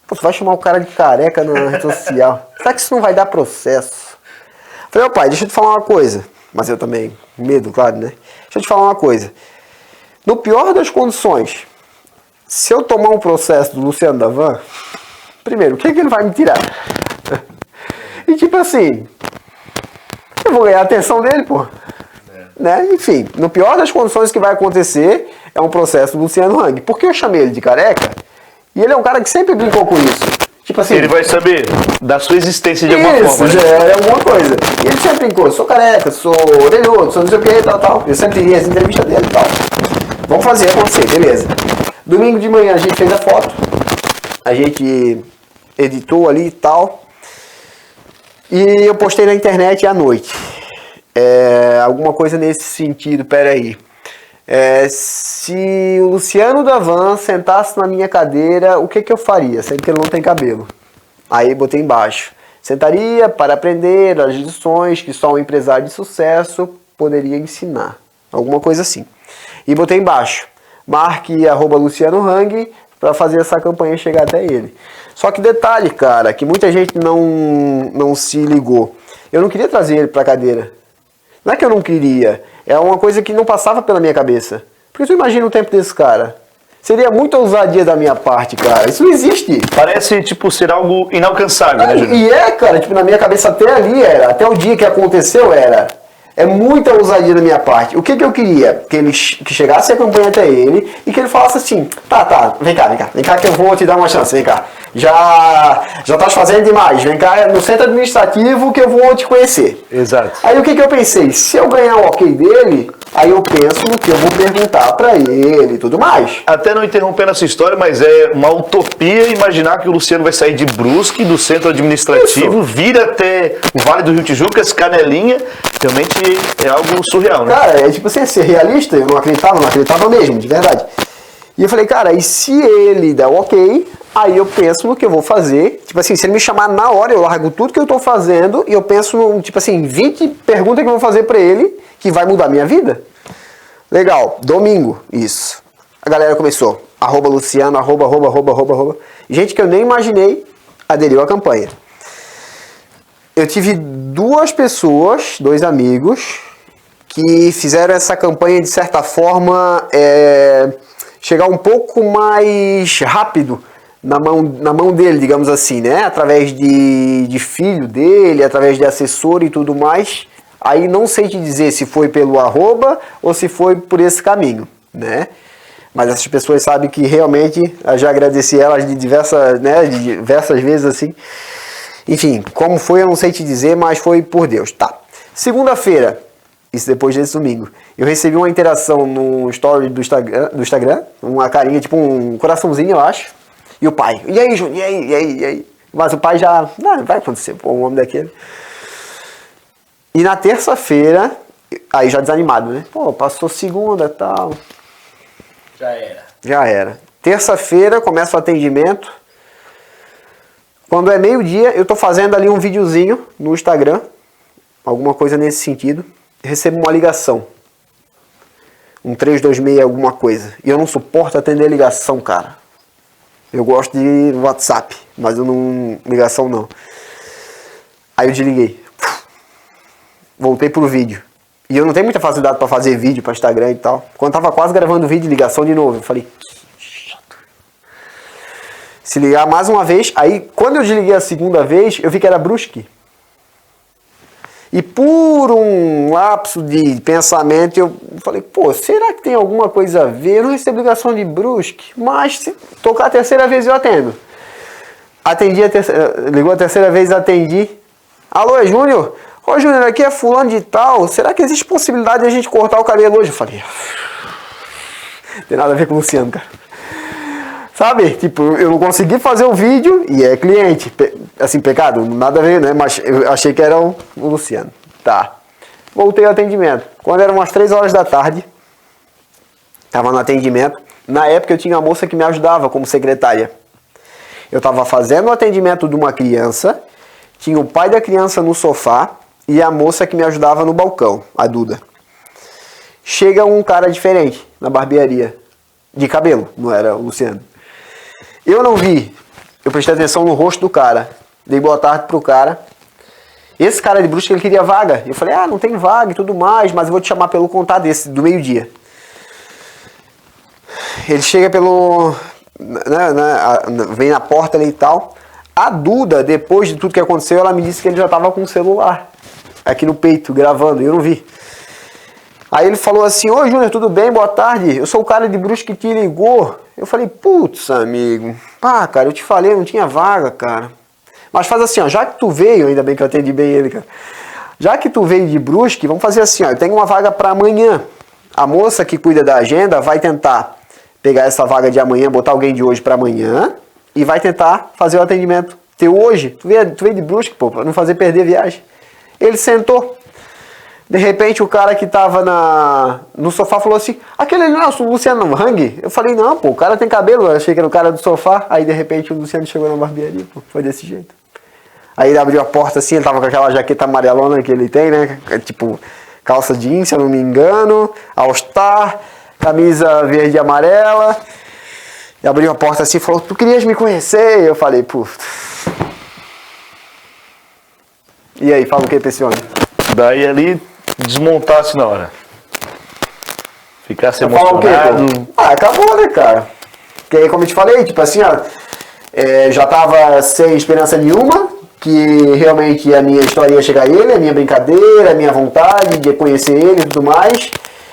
[SPEAKER 2] Pô, tu vai chamar o cara de careca na rede social. Será que isso não vai dar processo? Eu falei, ô pai, deixa eu te falar uma coisa. Mas eu também, medo, claro, né? Deixa eu te falar uma coisa. No pior das condições, se eu tomar um processo do Luciano da Van, primeiro, o que ele vai me tirar? E tipo assim, eu vou ganhar a atenção dele, pô. Né? Enfim, no pior das condições que vai acontecer é um processo do Luciano Hang. Porque eu chamei ele de careca e ele é um cara que sempre brincou com isso. Tipo assim,
[SPEAKER 1] ele vai saber da sua existência de alguma forma, né?
[SPEAKER 2] Já é alguma coisa. E ele sempre brincou, sou careca, sou orelhudo, sou não sei o que, tal. Eu sempre li as entrevistas dele e tal. Vamos fazer acontecer, beleza. Domingo de manhã a gente fez a foto, a gente editou ali e tal. E eu postei na internet à noite. Alguma coisa nesse sentido, peraí. Se o Luciano da Van sentasse na minha cadeira, o que eu faria? Sendo que ele não tem cabelo. Aí botei embaixo. Sentaria para aprender as lições que só um empresário de sucesso poderia ensinar. Alguma coisa assim. E botei embaixo. Marque @Luciano Hang para fazer essa campanha chegar até ele. Só que detalhe, cara, que muita gente não se ligou. Eu não queria trazer ele para a cadeira. Não é que eu não queria, é uma coisa que não passava pela minha cabeça. Porque tu imagina o tempo desse cara. Seria muita ousadia da minha parte, cara. Isso não existe.
[SPEAKER 1] Parece, tipo, ser algo inalcançável, né, Júnior?
[SPEAKER 2] E cara, tipo, na minha cabeça até ali era, até o dia que aconteceu era. É muita ousadia da minha parte. O que eu queria? Que chegasse a campanha até ele e que ele falasse assim, tá, vem cá que eu vou te dar uma chance, vem cá. Já estás fazendo demais, vem cá no centro administrativo que eu vou te conhecer.
[SPEAKER 1] Exato.
[SPEAKER 2] Aí o que eu pensei? Se eu ganhar o ok dele, aí eu penso no que eu vou perguntar pra ele e tudo mais.
[SPEAKER 1] Até não interrompendo essa história, mas é uma utopia imaginar que o Luciano vai sair de Brusque, do centro administrativo, vir até o Vale do Rio Tijucas, Canelinha. Realmente é algo surreal, né?
[SPEAKER 2] Cara, é tipo assim, ser realista, eu não acreditava mesmo, de verdade. E eu falei, cara, e se ele der o ok, aí eu penso no que eu vou fazer. Tipo assim, se ele me chamar na hora, eu largo tudo que eu tô fazendo e eu penso no, tipo assim, 20 perguntas que eu vou fazer pra ele que vai mudar a minha vida. Legal, domingo, isso. A galera começou, @Luciano, @. Gente que eu nem imaginei aderiu à campanha. Eu tive 2 pessoas, 2 amigos, que fizeram essa campanha de certa forma chegar um pouco mais rápido na mão dele, digamos assim, né? Através de filho dele, através de assessor e tudo mais. Aí não sei te dizer se foi pelo @ ou se foi por esse caminho, né? Mas essas pessoas sabem que realmente, eu já agradeci elas de diversas vezes assim. Enfim, como foi eu não sei te dizer, mas foi por Deus. Tá. Segunda-feira, isso depois desse domingo, eu recebi uma interação no story do Instagram, uma carinha, tipo um coraçãozinho, eu acho. E o pai, e aí, Júnior, e aí? Mas o pai já, não vai acontecer, pô, um homem daquele. E na terça-feira, aí já desanimado, né? Pô, passou segunda e tal. Já era. Terça-feira, começa o atendimento. Quando é meio-dia, eu tô fazendo ali um videozinho no Instagram, alguma coisa nesse sentido, recebo uma ligação. Um 326 alguma coisa. E eu não suporto atender ligação, cara. Eu gosto de WhatsApp, mas eu não ligação não. Aí eu desliguei. Voltei pro vídeo. E eu não tenho muita facilidade pra fazer vídeo pra Instagram e tal. Quando tava quase gravando o vídeo, ligação de novo. Eu falei, que chato. Se ligar mais uma vez, aí quando eu desliguei a segunda vez, eu vi que era Brusque. E por um lapso de pensamento, eu falei, pô, será que tem alguma coisa a ver? Eu não recebo ligação de Brusque, mas se tocar a terceira vez eu atendo. Atendi ligou a terceira vez, atendi. Alô, é Júnior? Ô, Júnior, aqui é fulano de tal. Será que existe possibilidade de a gente cortar o cabelo hoje? Eu falei, não tem nada a ver com o Luciano, cara. Sabe? Tipo, eu não consegui fazer o vídeo e é cliente. Assim, pecado, nada a ver, né? Mas eu achei que era o Luciano. Tá. Voltei ao atendimento. Quando eram umas 3 horas da tarde, tava no atendimento. Na época eu tinha uma moça que me ajudava como secretária. Eu tava fazendo o atendimento de uma criança, tinha o pai da criança no sofá e a moça que me ajudava no balcão, a Duda. Chega um cara diferente na barbearia, de cabelo, não era o Luciano. Eu não vi, eu prestei atenção no rosto do cara, dei boa tarde pro cara. Esse cara de Brusque, ele queria vaga. Eu falei, não tem vaga e tudo mais, mas eu vou te chamar pelo contato desse, do meio-dia. Ele chega pelo... vem na porta ali e tal. A Duda, depois de tudo que aconteceu, ela me disse que ele já estava com o celular aqui no peito, gravando, e eu não vi. Aí ele falou assim, oi Júnior, tudo bem? Boa tarde. Eu sou o cara de Brusque que te ligou. Eu falei, putz, amigo. Cara, eu te falei, não tinha vaga, cara. Mas faz assim, ó, já que tu veio, ainda bem que eu atendi bem ele, cara. Já que tu veio de Brusque, vamos fazer assim, ó, eu tenho uma vaga para amanhã. A moça que cuida da agenda vai tentar pegar essa vaga de amanhã, botar alguém de hoje para amanhã e vai tentar fazer o atendimento teu hoje. Tu veio de Brusque, pô, pra não fazer perder a viagem. Ele sentou. De repente o cara que tava no sofá falou assim, aquele não é o Luciano Hang? Eu falei, não, pô, o cara tem cabelo, eu achei que era o cara do sofá. Aí de repente o Luciano chegou na barbearia, pô, foi desse jeito. Aí ele abriu a porta assim, ele tava com aquela jaqueta amarelona que ele tem, né? Tipo, calça jeans, se eu não me engano, All-Star, camisa verde e amarela. E abriu a porta assim e falou, tu querias me conhecer? Eu falei, pô. E aí, fala o que pra esse homem?
[SPEAKER 1] Daí ali, desmontasse na hora. Ficasse
[SPEAKER 2] emocionado.
[SPEAKER 1] emocionado.
[SPEAKER 2] Acabou, né, cara? Porque aí, como eu te falei, tipo assim, ó, já tava sem esperança nenhuma, que realmente a minha história ia chegar a ele, a minha brincadeira, a minha vontade de conhecer ele e tudo mais.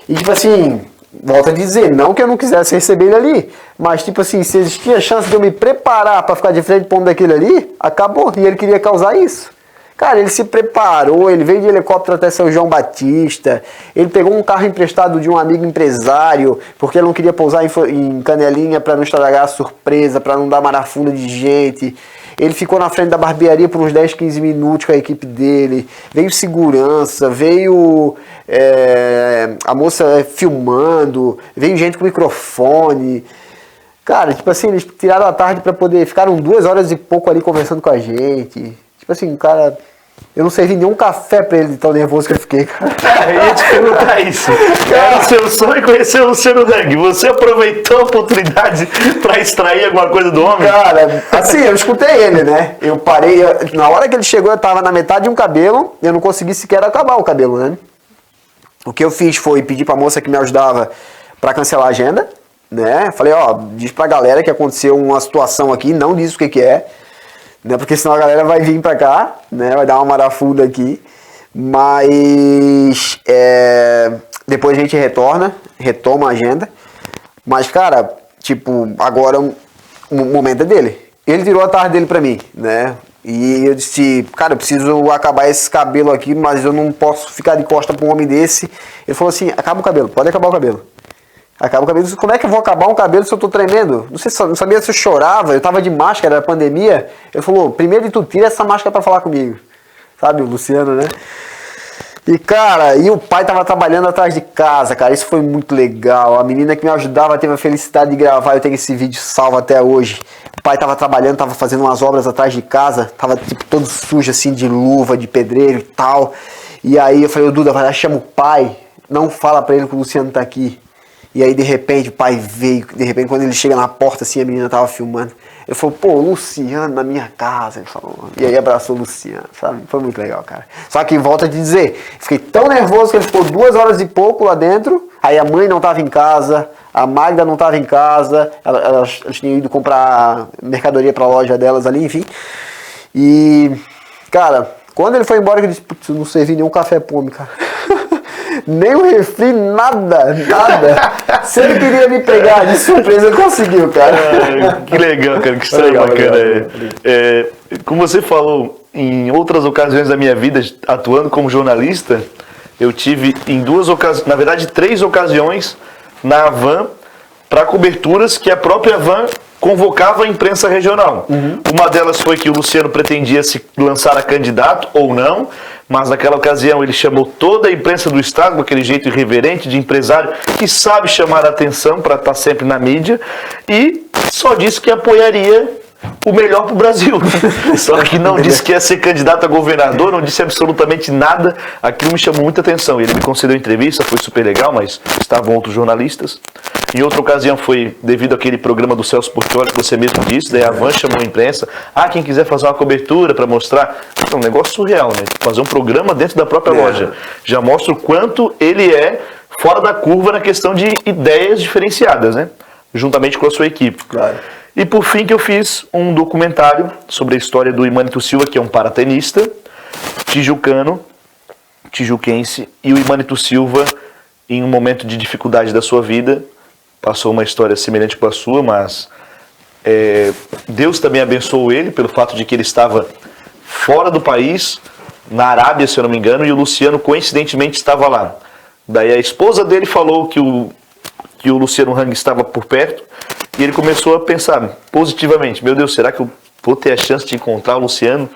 [SPEAKER 2] E tipo assim, volto a dizer, não que eu não quisesse receber ele ali, mas tipo assim, se existia chance de eu me preparar pra ficar de frente pra um daquele ali, acabou. E ele queria causar isso. Cara, ele se preparou, ele veio de helicóptero até São João Batista, ele pegou um carro emprestado de um amigo empresário, porque ele não queria pousar em Canelinha para não estragar a surpresa, para não dar marafunda de gente. Ele ficou na frente da barbearia por uns 10, 15 minutos com a equipe dele, veio segurança, veio a moça filmando, veio gente com microfone. Cara, tipo assim, eles tiraram a tarde para poder, ficaram 2 horas e pouco ali conversando com a gente. Tipo assim, cara... Eu não servi nenhum café pra ele de tão nervoso que eu fiquei, cara.
[SPEAKER 1] Eu ia te perguntar isso. Era o seu sonho conhecer o Luciano Hang. Você aproveitou a oportunidade pra extrair alguma coisa do homem?
[SPEAKER 2] Cara, assim, eu escutei ele, né? Eu parei, na hora que ele chegou, eu tava na metade de um cabelo, eu não consegui sequer acabar o cabelo, né? O que eu fiz foi pedir pra moça que me ajudava pra cancelar a agenda, né? Falei, ó, diz pra galera que aconteceu uma situação aqui, não diz o que é. Né, porque senão a galera vai vir pra cá, né, vai dar uma marafuda aqui, mas depois a gente retoma a agenda, mas cara, tipo, agora o momento é dele. Ele tirou a tarde dele pra mim, né, e eu disse, cara, eu preciso acabar esse cabelo aqui, mas eu não posso ficar de costa pra um homem desse. Ele falou assim, acaba o cabelo, pode acabar o cabelo. Acaba o cabelo. Como é que eu vou acabar um cabelo se eu tô tremendo? Não sabia se eu chorava, eu tava de máscara, era pandemia. Ele falou, primeiro de tudo, tira essa máscara pra falar comigo. Sabe, o Luciano, né? E cara, e o pai tava trabalhando atrás de casa, cara, isso foi muito legal. A menina que me ajudava teve a felicidade de gravar, eu tenho esse vídeo salvo até hoje. O pai tava trabalhando, tava fazendo umas obras atrás de casa, tava tipo todo sujo assim de luva, de pedreiro e tal. E aí eu falei, ô Duda, vai lá, chama o pai, não fala pra ele que o Luciano tá aqui. E aí, de repente, o pai veio, de repente, quando ele chega na porta, assim, a menina tava filmando. Ele falou, pô, Luciano na minha casa, ele falou. E aí abraçou o Luciano, sabe? Foi muito legal, cara. Só que, volta a te dizer, fiquei tão nervoso que ele ficou 2 horas e pouco lá dentro, aí a mãe não tava em casa, a Magda não tava em casa, elas tinham ido comprar mercadoria pra loja delas ali, enfim. E, cara, quando ele foi embora, eu disse, putz, eu não servi nenhum café pome, cara. Nem um refri, nada. Se ele queria me pegar de surpresa, ele conseguiu, cara.
[SPEAKER 1] Que legal, cara, que história bacana. Como você falou, em outras ocasiões da minha vida, atuando como jornalista, eu tive em 2 ocasiões, na verdade 3 ocasiões, na Havan, para coberturas que a própria Havan convocava a imprensa regional. Uma delas foi que o Luciano pretendia se lançar a candidato ou não, mas naquela ocasião ele chamou toda a imprensa do estado, com aquele jeito irreverente de empresário que sabe chamar a atenção para estar sempre na mídia, e só disse que apoiaria o melhor para o Brasil. Só que não disse que ia ser candidato a governador, não disse absolutamente nada. Aquilo me chamou muita atenção. Ele me concedeu entrevista, foi super legal, mas estavam outros jornalistas. Em outra ocasião foi devido àquele programa do Celso Portiolli que você mesmo disse, daí a Havan chamou a imprensa. Quem quiser fazer uma cobertura para mostrar. É um negócio surreal, né? Fazer um programa dentro da própria loja. Já mostra o quanto ele é fora da curva na questão de ideias diferenciadas, né? Juntamente com a sua equipe.
[SPEAKER 2] Claro.
[SPEAKER 1] E por fim que eu fiz um documentário sobre a história do Imânito Silva, que é um paratenista tijuquense, e o Imânito Silva, em um momento de dificuldade da sua vida, passou uma história semelhante com a sua, mas Deus também abençoou ele pelo fato de que ele estava fora do país, na Arábia, se eu não me engano, e o Luciano coincidentemente estava lá. Daí a esposa dele falou que o Luciano Hang estava por perto, e ele começou a pensar positivamente, meu Deus, será que eu vou ter a chance de encontrar o Luciano?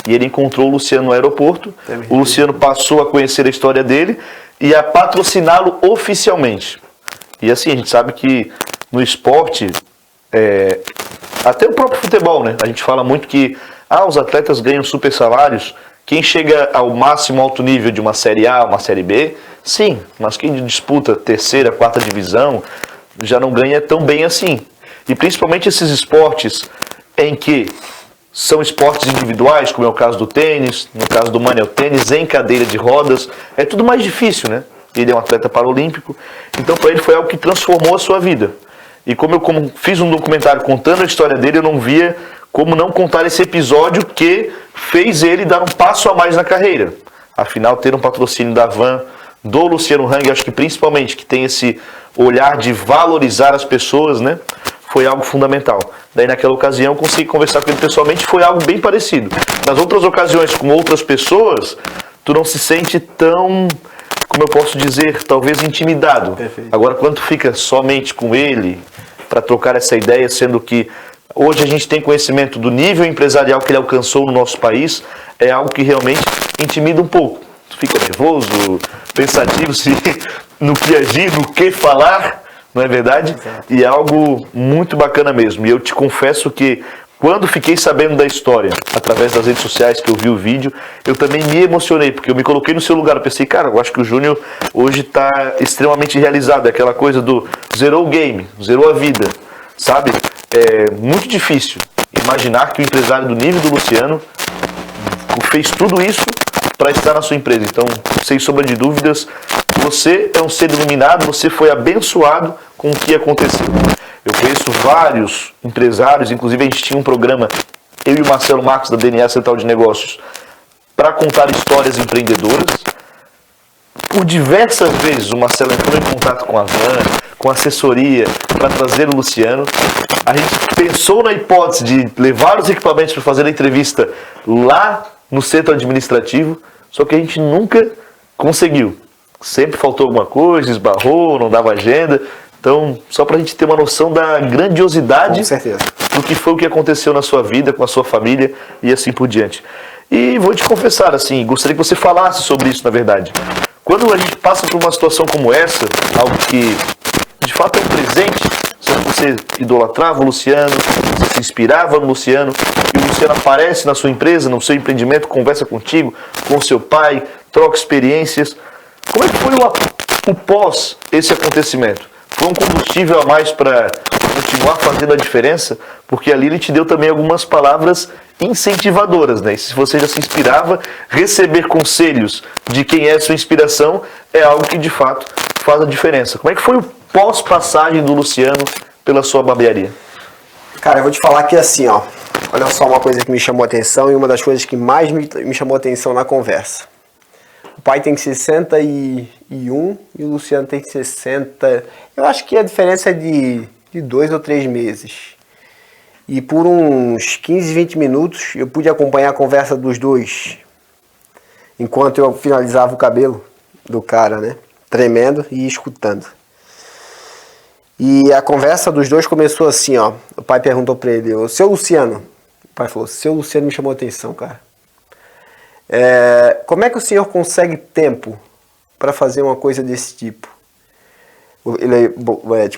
[SPEAKER 1] E ele encontrou o Luciano no aeroporto, o Luciano passou a conhecer a história dele e a patrociná-lo oficialmente. E assim, a gente sabe que no esporte, até o próprio futebol, né? A gente fala muito que os atletas ganham super salários. Quem chega ao máximo alto nível de uma Série A, uma Série B, sim, mas quem disputa 3ª, 4ª divisão já não ganha tão bem assim. E principalmente esses esportes em que são esportes individuais, como é o caso do tênis, no caso do Manel Tênis, em cadeira de rodas, é tudo mais difícil, né? Ele é um atleta paralímpico, então para ele foi algo que transformou a sua vida. E como eu fiz um documentário contando a história dele, eu não via como não contar esse episódio que fez ele dar um passo a mais na carreira. Afinal, ter um patrocínio da Havan, do Luciano Hang, acho que principalmente, que tem esse olhar de valorizar as pessoas, né? Foi algo fundamental. Daí naquela ocasião eu consegui conversar com ele pessoalmente, foi algo bem parecido. Nas outras ocasiões com outras pessoas, tu não se sente tão, como eu posso dizer, talvez intimidado.
[SPEAKER 2] Perfeito.
[SPEAKER 1] Agora quando tu fica somente com ele, para trocar essa ideia, sendo que hoje a gente tem conhecimento do nível empresarial que ele alcançou no nosso país, é algo que realmente intimida um pouco. Tu fica nervoso, pensativo no que agir, no que falar, não é verdade?
[SPEAKER 2] Exato.
[SPEAKER 1] E é algo muito bacana mesmo. E eu te confesso que quando fiquei sabendo da história, através das redes sociais que eu vi o vídeo, eu também me emocionei, porque eu me coloquei no seu lugar. Eu pensei, cara, eu acho que o Júnior hoje está extremamente realizado. É aquela coisa do zerou o game, zerou a vida, sabe? É muito difícil imaginar que o empresário do nível do Luciano fez tudo isso para estar na sua empresa. Então, sem sombra de dúvidas, você é um ser iluminado, você foi abençoado com o que aconteceu. Eu conheço vários empresários, inclusive a gente tinha um programa, eu e o Marcelo Marcos da DNA Central de Negócios, para contar histórias empreendedoras. Por diversas vezes o Marcelo entrou em contato com a Havan, com a assessoria, para trazer o Luciano. A gente pensou na hipótese de levar os equipamentos para fazer a entrevista lá no centro administrativo, só que a gente nunca conseguiu. Sempre faltou alguma coisa, esbarrou, não dava agenda. Então, só para a gente ter uma noção da grandiosidade
[SPEAKER 2] Com certeza.
[SPEAKER 1] do que foi o que aconteceu na sua vida, com a sua família e assim por diante. E vou te confessar, assim, gostaria que você falasse sobre isso, na verdade. Quando a gente passa por uma situação como essa, algo que de fato é um presente, você idolatrava o Luciano, você se inspirava no Luciano, e o Luciano aparece na sua empresa, no seu empreendimento, conversa contigo, com o seu pai, troca experiências. Como é que foi o pós esse acontecimento? foi um combustível a mais para continuar fazendo a diferença? Porque ali ele te deu também algumas palavras incentivadoras, né? E se você já se inspirava, receber conselhos de quem é sua inspiração é algo que de fato faz a diferença. Como é que foi o pós-passagem do Luciano pela sua barbearia?
[SPEAKER 2] Cara, eu vou te falar que assim, ó, olha só uma coisa que me chamou a atenção e uma das coisas que mais me chamou a atenção na conversa. O pai tem 61 e o Luciano tem 60. Eu acho que a diferença é de 2 ou 3 meses. E por uns 15, 20 minutos eu pude acompanhar a conversa dos dois enquanto eu finalizava o cabelo do cara, né? Tremendo e escutando. E a conversa dos dois começou assim, ó. O pai perguntou pra ele, ô, seu Luciano. O pai falou, seu Luciano me chamou a atenção, cara. Como é que o senhor consegue tempo para fazer uma coisa desse tipo? Ele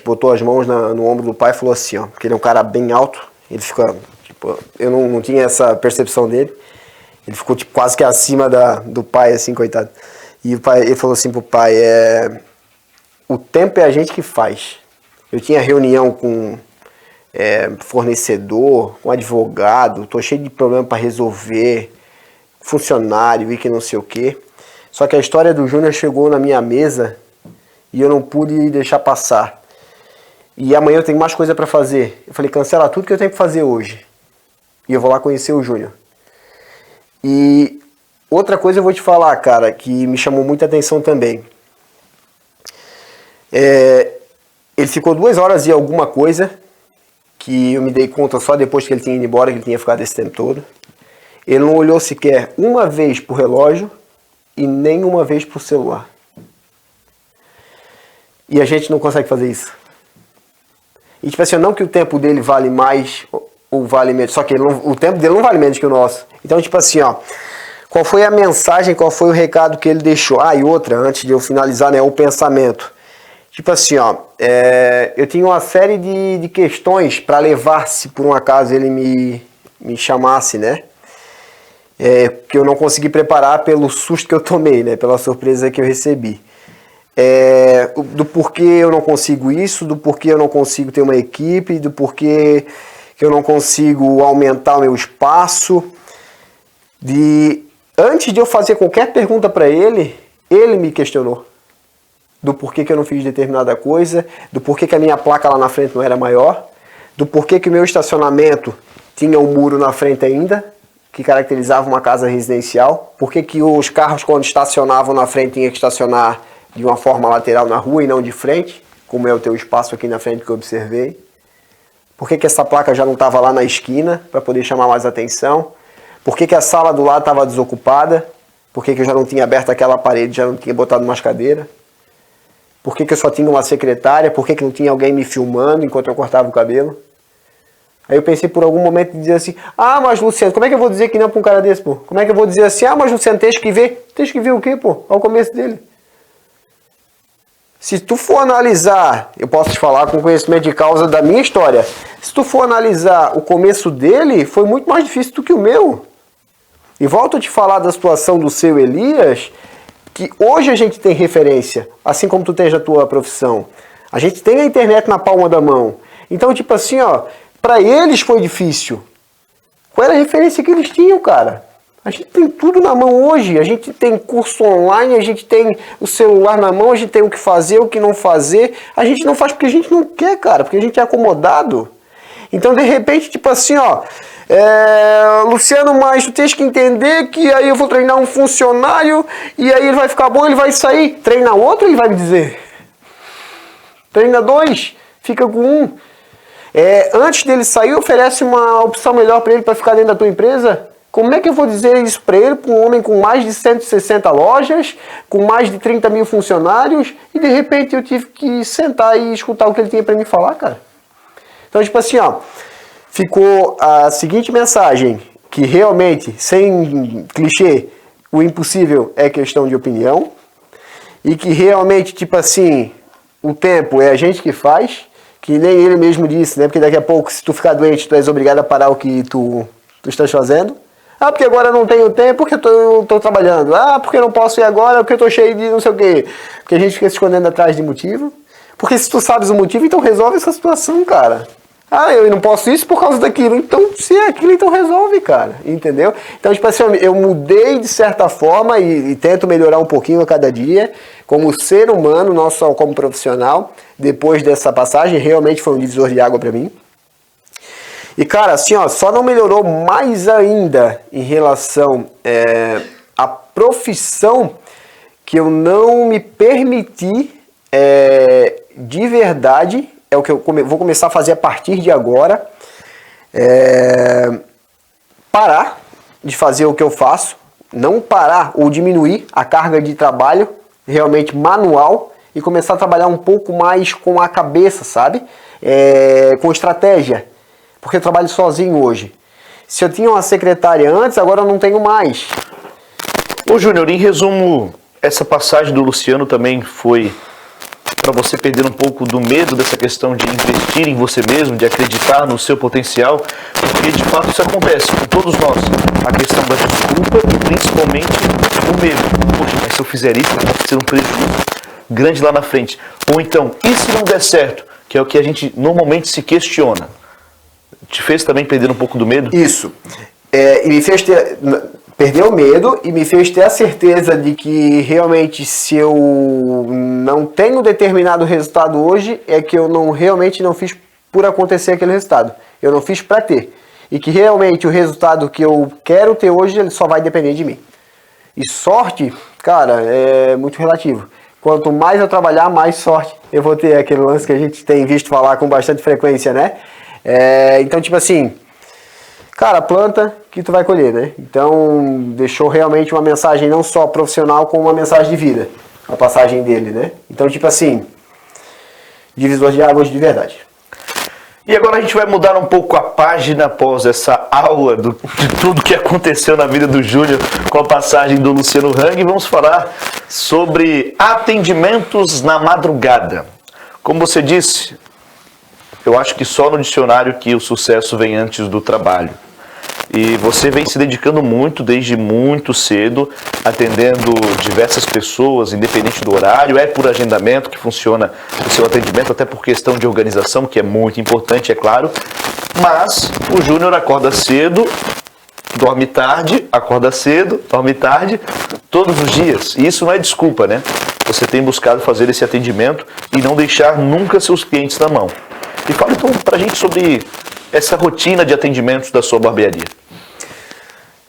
[SPEAKER 2] botou as mãos no ombro do pai e falou assim, ó, porque ele é um cara bem alto, ele fica, tipo, eu não tinha essa percepção dele, ele ficou tipo, quase que acima do pai, assim, coitado. E o pai, ele falou assim pro pai, o tempo é a gente que faz. Eu tinha reunião com fornecedor, com advogado, tô cheio de problema para resolver, funcionário e que não sei o que. Só que a história do Júnior chegou na minha mesa e eu não pude deixar passar. E amanhã eu tenho mais coisa para fazer. Eu falei, cancela tudo que eu tenho que fazer hoje. E eu vou lá conhecer o Júnior. E outra coisa eu vou te falar, cara, que me chamou muita atenção também. Ele ficou 2 horas e alguma coisa, que eu me dei conta só depois que ele tinha ido embora, que ele tinha ficado esse tempo todo. Ele não olhou sequer uma vez pro relógio e nem uma vez pro celular. E a gente não consegue fazer isso. E tipo assim, não que o tempo dele vale mais ou vale menos, só que o tempo dele não vale menos que o nosso. Então tipo assim, ó, qual foi a mensagem, qual foi o recado que ele deixou? Ah, e outra, antes de eu finalizar, né, o pensamento. Tipo assim, ó, eu tinha uma série de questões para levar, se por um acaso ele me chamasse, né? Que eu não consegui preparar pelo susto que eu tomei, né? Pela surpresa que eu recebi. Do porquê eu não consigo isso, do porquê eu não consigo ter uma equipe, do porquê que eu não consigo aumentar o meu espaço. Antes de eu fazer qualquer pergunta para ele me questionou. Do porquê que eu não fiz determinada coisa, do porquê que a minha placa lá na frente não era maior, do porquê que o meu estacionamento tinha um muro na frente ainda, que caracterizava uma casa residencial, porquê que os carros quando estacionavam na frente tinham que estacionar de uma forma lateral na rua e não de frente, como é o teu espaço aqui na frente que eu observei, porquê que essa placa já não estava lá na esquina para poder chamar mais atenção, porquê que a sala do lado estava desocupada, porquê que eu já não tinha aberto aquela parede, já não tinha botado umas cadeiras, por que eu só tinha uma secretária? Por que não tinha alguém me filmando enquanto eu cortava o cabelo? Aí eu pensei por algum momento de dizer assim, ah, mas Luciano, como é que eu vou dizer que não pra um cara desse, pô? Como é que eu vou dizer assim, ah, mas Luciano, tens que ver. Tens que ver o quê, pô? Ao começo dele. Se tu for analisar, eu posso te falar com conhecimento de causa da minha história, se tu for analisar o começo dele, foi muito mais difícil do que o meu. E volto a te falar da situação do seu Elias, que hoje a gente tem referência, assim como tu tens na tua profissão. A gente tem a internet na palma da mão. Então, tipo assim, ó, para eles foi difícil. Qual era a referência que eles tinham, cara? A gente tem tudo na mão hoje. A gente tem curso online, a gente tem o celular na mão, a gente tem o que fazer, o que não fazer. A gente não faz porque a gente não quer, cara, porque a gente é acomodado. Então, de repente, tipo assim, ó, Luciano, mas tu tens que entender que aí eu vou treinar um funcionário e aí ele vai ficar bom, ele vai sair. Treina outro, ele vai me dizer. Treina 2, fica com 1. Antes dele sair, oferece uma opção melhor para ele para ficar dentro da tua empresa. Como é que eu vou dizer isso para ele, para um homem com mais de 160 lojas, com mais de 30 mil funcionários, e de repente eu tive que sentar e escutar o que ele tinha para me falar, cara? Então, tipo assim, ó, ficou a seguinte mensagem, que realmente, sem clichê, o impossível é questão de opinião, e que realmente, tipo assim, o tempo é a gente que faz, que nem ele mesmo disse, né? Porque daqui a pouco, se tu ficar doente, tu és obrigado a parar o que tu estás fazendo. Ah, porque agora eu não tenho tempo, porque eu tô trabalhando. Ah, porque eu não posso ir agora, porque eu tô cheio de não sei o quê. Porque a gente fica se escondendo atrás de motivo. Porque se tu sabes o motivo, então resolve essa situação, cara. Ah, eu não posso isso por causa daquilo. Então, se é aquilo, então resolve, cara. Entendeu? Então, tipo assim, eu mudei de certa forma e tento melhorar um pouquinho a cada dia. Como ser humano, não só como profissional. Depois dessa passagem, realmente foi um divisor de água pra mim. E, cara, assim, ó, só não melhorou mais ainda em relação à profissão que eu não me permiti de verdade. É o que eu vou começar a fazer a partir de agora. Parar de fazer o que eu faço. Não parar ou diminuir a carga de trabalho realmente manual e começar a trabalhar um pouco mais com a cabeça, sabe? Com estratégia. Porque eu trabalho sozinho hoje. Se eu tinha uma secretária antes, agora eu não tenho mais.
[SPEAKER 1] Ô Júnior, em resumo, essa passagem do Luciano também foi para você perder um pouco do medo dessa questão de investir em você mesmo, de acreditar no seu potencial, porque de fato isso acontece com todos nós. A questão da desculpa e principalmente o medo. Poxa, mas se eu fizer isso, pode ser um prejuízo grande lá na frente. Ou então, e se não der certo? Que é o que a gente normalmente se questiona. Te fez também perder um pouco do medo?
[SPEAKER 2] Isso. E me fez perder o medo e me fez ter a certeza de que realmente se eu não tenho determinado resultado hoje, é que eu realmente não fiz por acontecer aquele resultado. Eu não fiz para ter. E que realmente o resultado que eu quero ter hoje, ele só vai depender de mim. E sorte, cara, é muito relativo. Quanto mais eu trabalhar, mais sorte eu vou ter. Aquele lance que a gente tem visto falar com bastante frequência, né? Então, tipo assim, cara, planta que tu vai colher, né? Então, deixou realmente uma mensagem não só profissional, como uma mensagem de vida, a passagem dele, né? Então, tipo assim, divisor de águas de verdade.
[SPEAKER 1] E agora a gente vai mudar um pouco a página após essa aula de tudo que aconteceu na vida do Júnior com a passagem do Luciano Hang e vamos falar sobre atendimentos na madrugada. Como você disse, eu acho que só no dicionário que o sucesso vem antes do trabalho. E você vem se dedicando muito, desde muito cedo, atendendo diversas pessoas, independente do horário. É por agendamento que funciona o seu atendimento, até por questão de organização, que é muito importante, é claro. Mas o Júnior acorda cedo, dorme tarde, acorda cedo, dorme tarde, todos os dias. E isso não é desculpa, né? Você tem buscado fazer esse atendimento e não deixar nunca seus clientes na mão. E fala então pra gente sobre essa rotina de atendimentos da sua barbearia.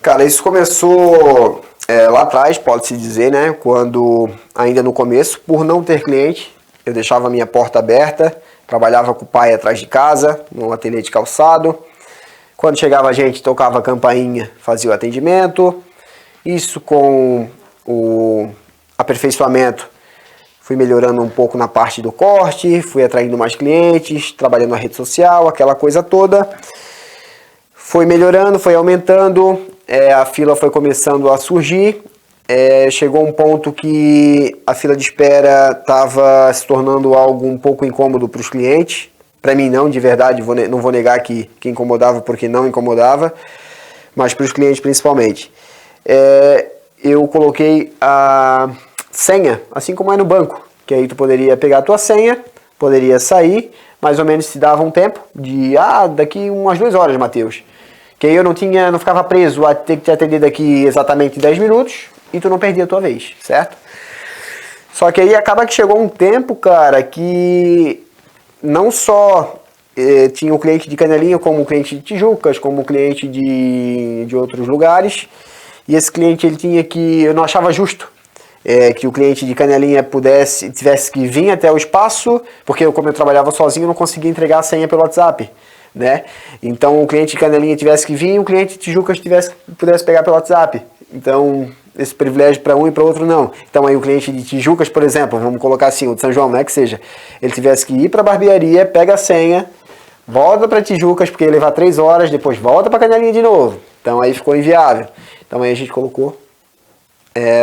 [SPEAKER 2] Cara, isso começou lá atrás, pode-se dizer, né? Quando, ainda no começo, por não ter cliente, eu deixava a minha porta aberta, trabalhava com o pai atrás de casa, no ateliê de calçado. Quando chegava a gente, tocava a campainha, fazia o atendimento. Isso com o aperfeiçoamento, fui melhorando um pouco na parte do corte, fui atraindo mais clientes, trabalhando na rede social, aquela coisa toda. Foi melhorando, foi aumentando, a fila foi começando a surgir. Chegou um ponto que a fila de espera estava se tornando algo um pouco incômodo para os clientes. Para mim não, de verdade, não vou negar que incomodava porque não incomodava, mas para os clientes principalmente. Eu coloquei a senha, assim como é no banco, que aí tu poderia pegar a tua senha, poderia sair, mais ou menos te dava um tempo de, daqui umas 2 horas, Matheus. Que aí eu não ficava preso a ter que te atender daqui exatamente 10 minutos e tu não perdia a tua vez, certo? Só que aí acaba que chegou um tempo, cara, que não só tinha o cliente de Canelinha, como o cliente de Tijucas, como o cliente de outros lugares, e esse cliente ele tinha que, eu não achava justo, que o cliente de Canelinha tivesse que vir até o espaço, porque como eu trabalhava sozinho, eu não conseguia entregar a senha pelo WhatsApp, né? Então o cliente de Canelinha tivesse que vir e o cliente de Tijucas pudesse pegar pelo WhatsApp. Então esse privilégio para um e para outro não. Então aí o cliente de Tijucas, por exemplo, vamos colocar assim, o de São João, não é que seja, ele tivesse que ir para a barbearia, pega a senha, volta para Tijucas, porque ia levar 3 horas, depois volta para Canelinha de novo. Então aí ficou inviável. Então aí a gente colocou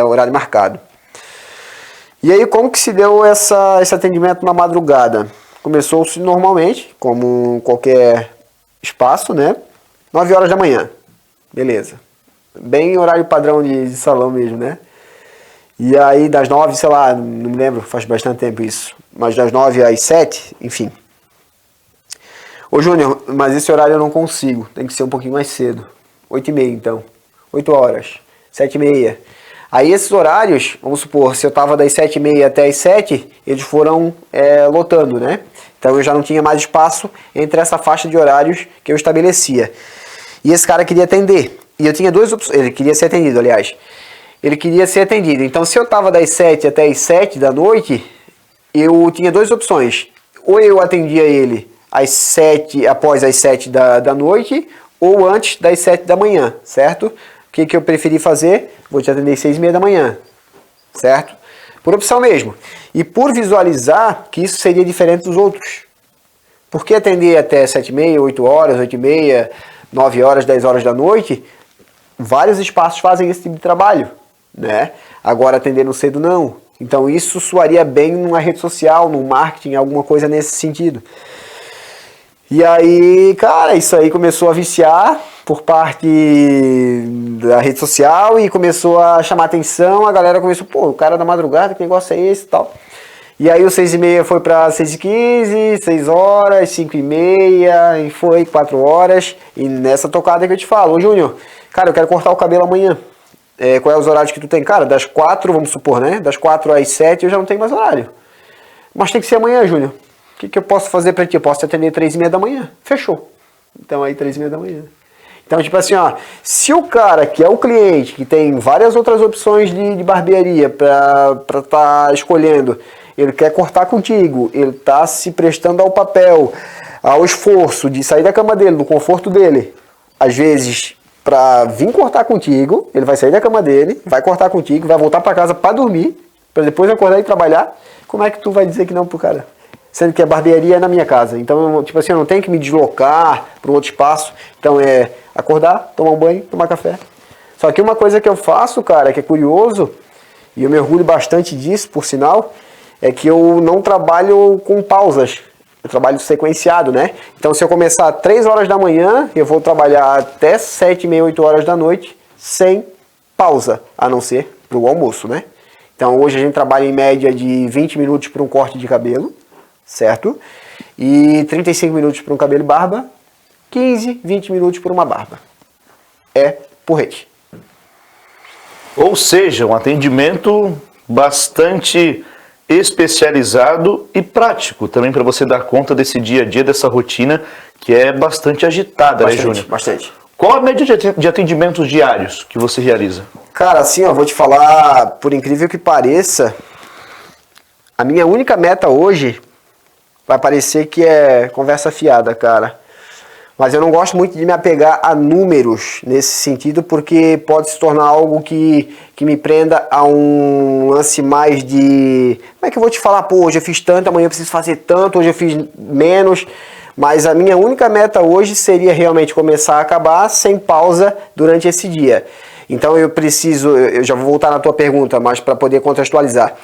[SPEAKER 2] horário marcado. E aí como que se deu esse atendimento na madrugada? Começou-se normalmente, como qualquer espaço, né? 9 horas da manhã. Beleza. Bem horário padrão de salão mesmo, né? E aí das 9, sei lá, não me lembro, faz bastante tempo isso, mas das 9 às 7, enfim. Ô Júnior, mas esse horário eu não consigo, tem que ser um pouquinho mais cedo. 8h30 então, 8 horas, 7h30. Aí esses horários, vamos supor, se eu tava das 7h30 até as 7, eles foram lotando, né? Então eu já não tinha mais espaço entre essa faixa de horários que eu estabelecia. E esse cara queria atender. E eu tinha duas opções, ele queria ser atendido, aliás. Ele queria ser atendido. Então se eu tava das 7 até as 7 da noite, eu tinha duas opções. Ou eu atendia ele às 7, após as 7 da noite, ou antes das 7 da manhã, certo? O que eu preferi fazer? Vou te atender às 6h30 da manhã, certo? Por opção mesmo. E por visualizar que isso seria diferente dos outros. Por que atender até 7h30, 8 horas, 8h30, 9 horas, 10 horas da noite? Vários espaços fazem esse tipo de trabalho, né? Agora atendendo cedo não. Então isso soaria bem numa rede social, no marketing, alguma coisa nesse sentido. E aí, cara, isso aí começou a viciar por parte da rede social e começou a chamar atenção. A galera começou, pô, o cara da madrugada, que negócio é esse e tal. E aí o 6h30 foi para 6h15, 6 horas, 5h30, e foi 4 horas. E nessa tocada que eu te falo, ô Júnior, cara, eu quero cortar o cabelo amanhã. Qual é os horários que tu tem? Cara, das 4, vamos supor, né? Das 4 às 7 eu já não tenho mais horário. Mas tem que ser amanhã, Júnior. O que eu posso fazer pra ti? Eu posso te atender 3h30 da manhã. Fechou. Então aí 3h30 da manhã. Então, tipo assim, ó, se o cara que é o cliente, que tem várias outras opções de barbearia pra tá escolhendo, ele quer cortar contigo, ele tá se prestando ao papel, ao esforço de sair da cama dele, do conforto dele, às vezes, pra vir cortar contigo, ele vai sair da cama dele, vai cortar contigo, vai voltar pra casa pra dormir, pra depois acordar e trabalhar, como é que tu vai dizer que não pro cara? Sendo que a barbearia é na minha casa. Então, tipo assim, eu não tenho que me deslocar para um outro espaço. Então é acordar, tomar um banho, tomar café. Só que uma coisa que eu faço, cara, que é curioso, e eu me orgulho bastante disso, por sinal, é que eu não trabalho com pausas. Eu trabalho sequenciado, né? Então se eu começar às 3 horas da manhã, eu vou trabalhar até 7h30, 8 horas da noite, sem pausa, a não ser para o almoço, né? Então hoje a gente trabalha em média de 20 minutos para um corte de cabelo, certo? E 35 minutos para um cabelo e barba, 15, 20 minutos por uma barba. É porrete.
[SPEAKER 1] Ou seja, um atendimento bastante especializado e prático também para você dar conta desse dia a dia, dessa rotina que é bastante agitada, né, Júnior?
[SPEAKER 2] Bastante.
[SPEAKER 1] Qual a média de atendimentos diários que você realiza?
[SPEAKER 2] Cara, assim, ó, vou te falar, por incrível que pareça, a minha única meta hoje vai parecer que é conversa fiada, cara. Mas eu não gosto muito de me apegar a números nesse sentido, porque pode se tornar algo que me prenda a um lance mais de... Como é que eu vou te falar? Pô, hoje eu fiz tanto, amanhã eu preciso fazer tanto, hoje eu fiz menos. Mas a minha única meta hoje seria realmente começar a acabar sem pausa durante esse dia. Então eu preciso... Eu já vou voltar na tua pergunta, mas para poder contextualizar.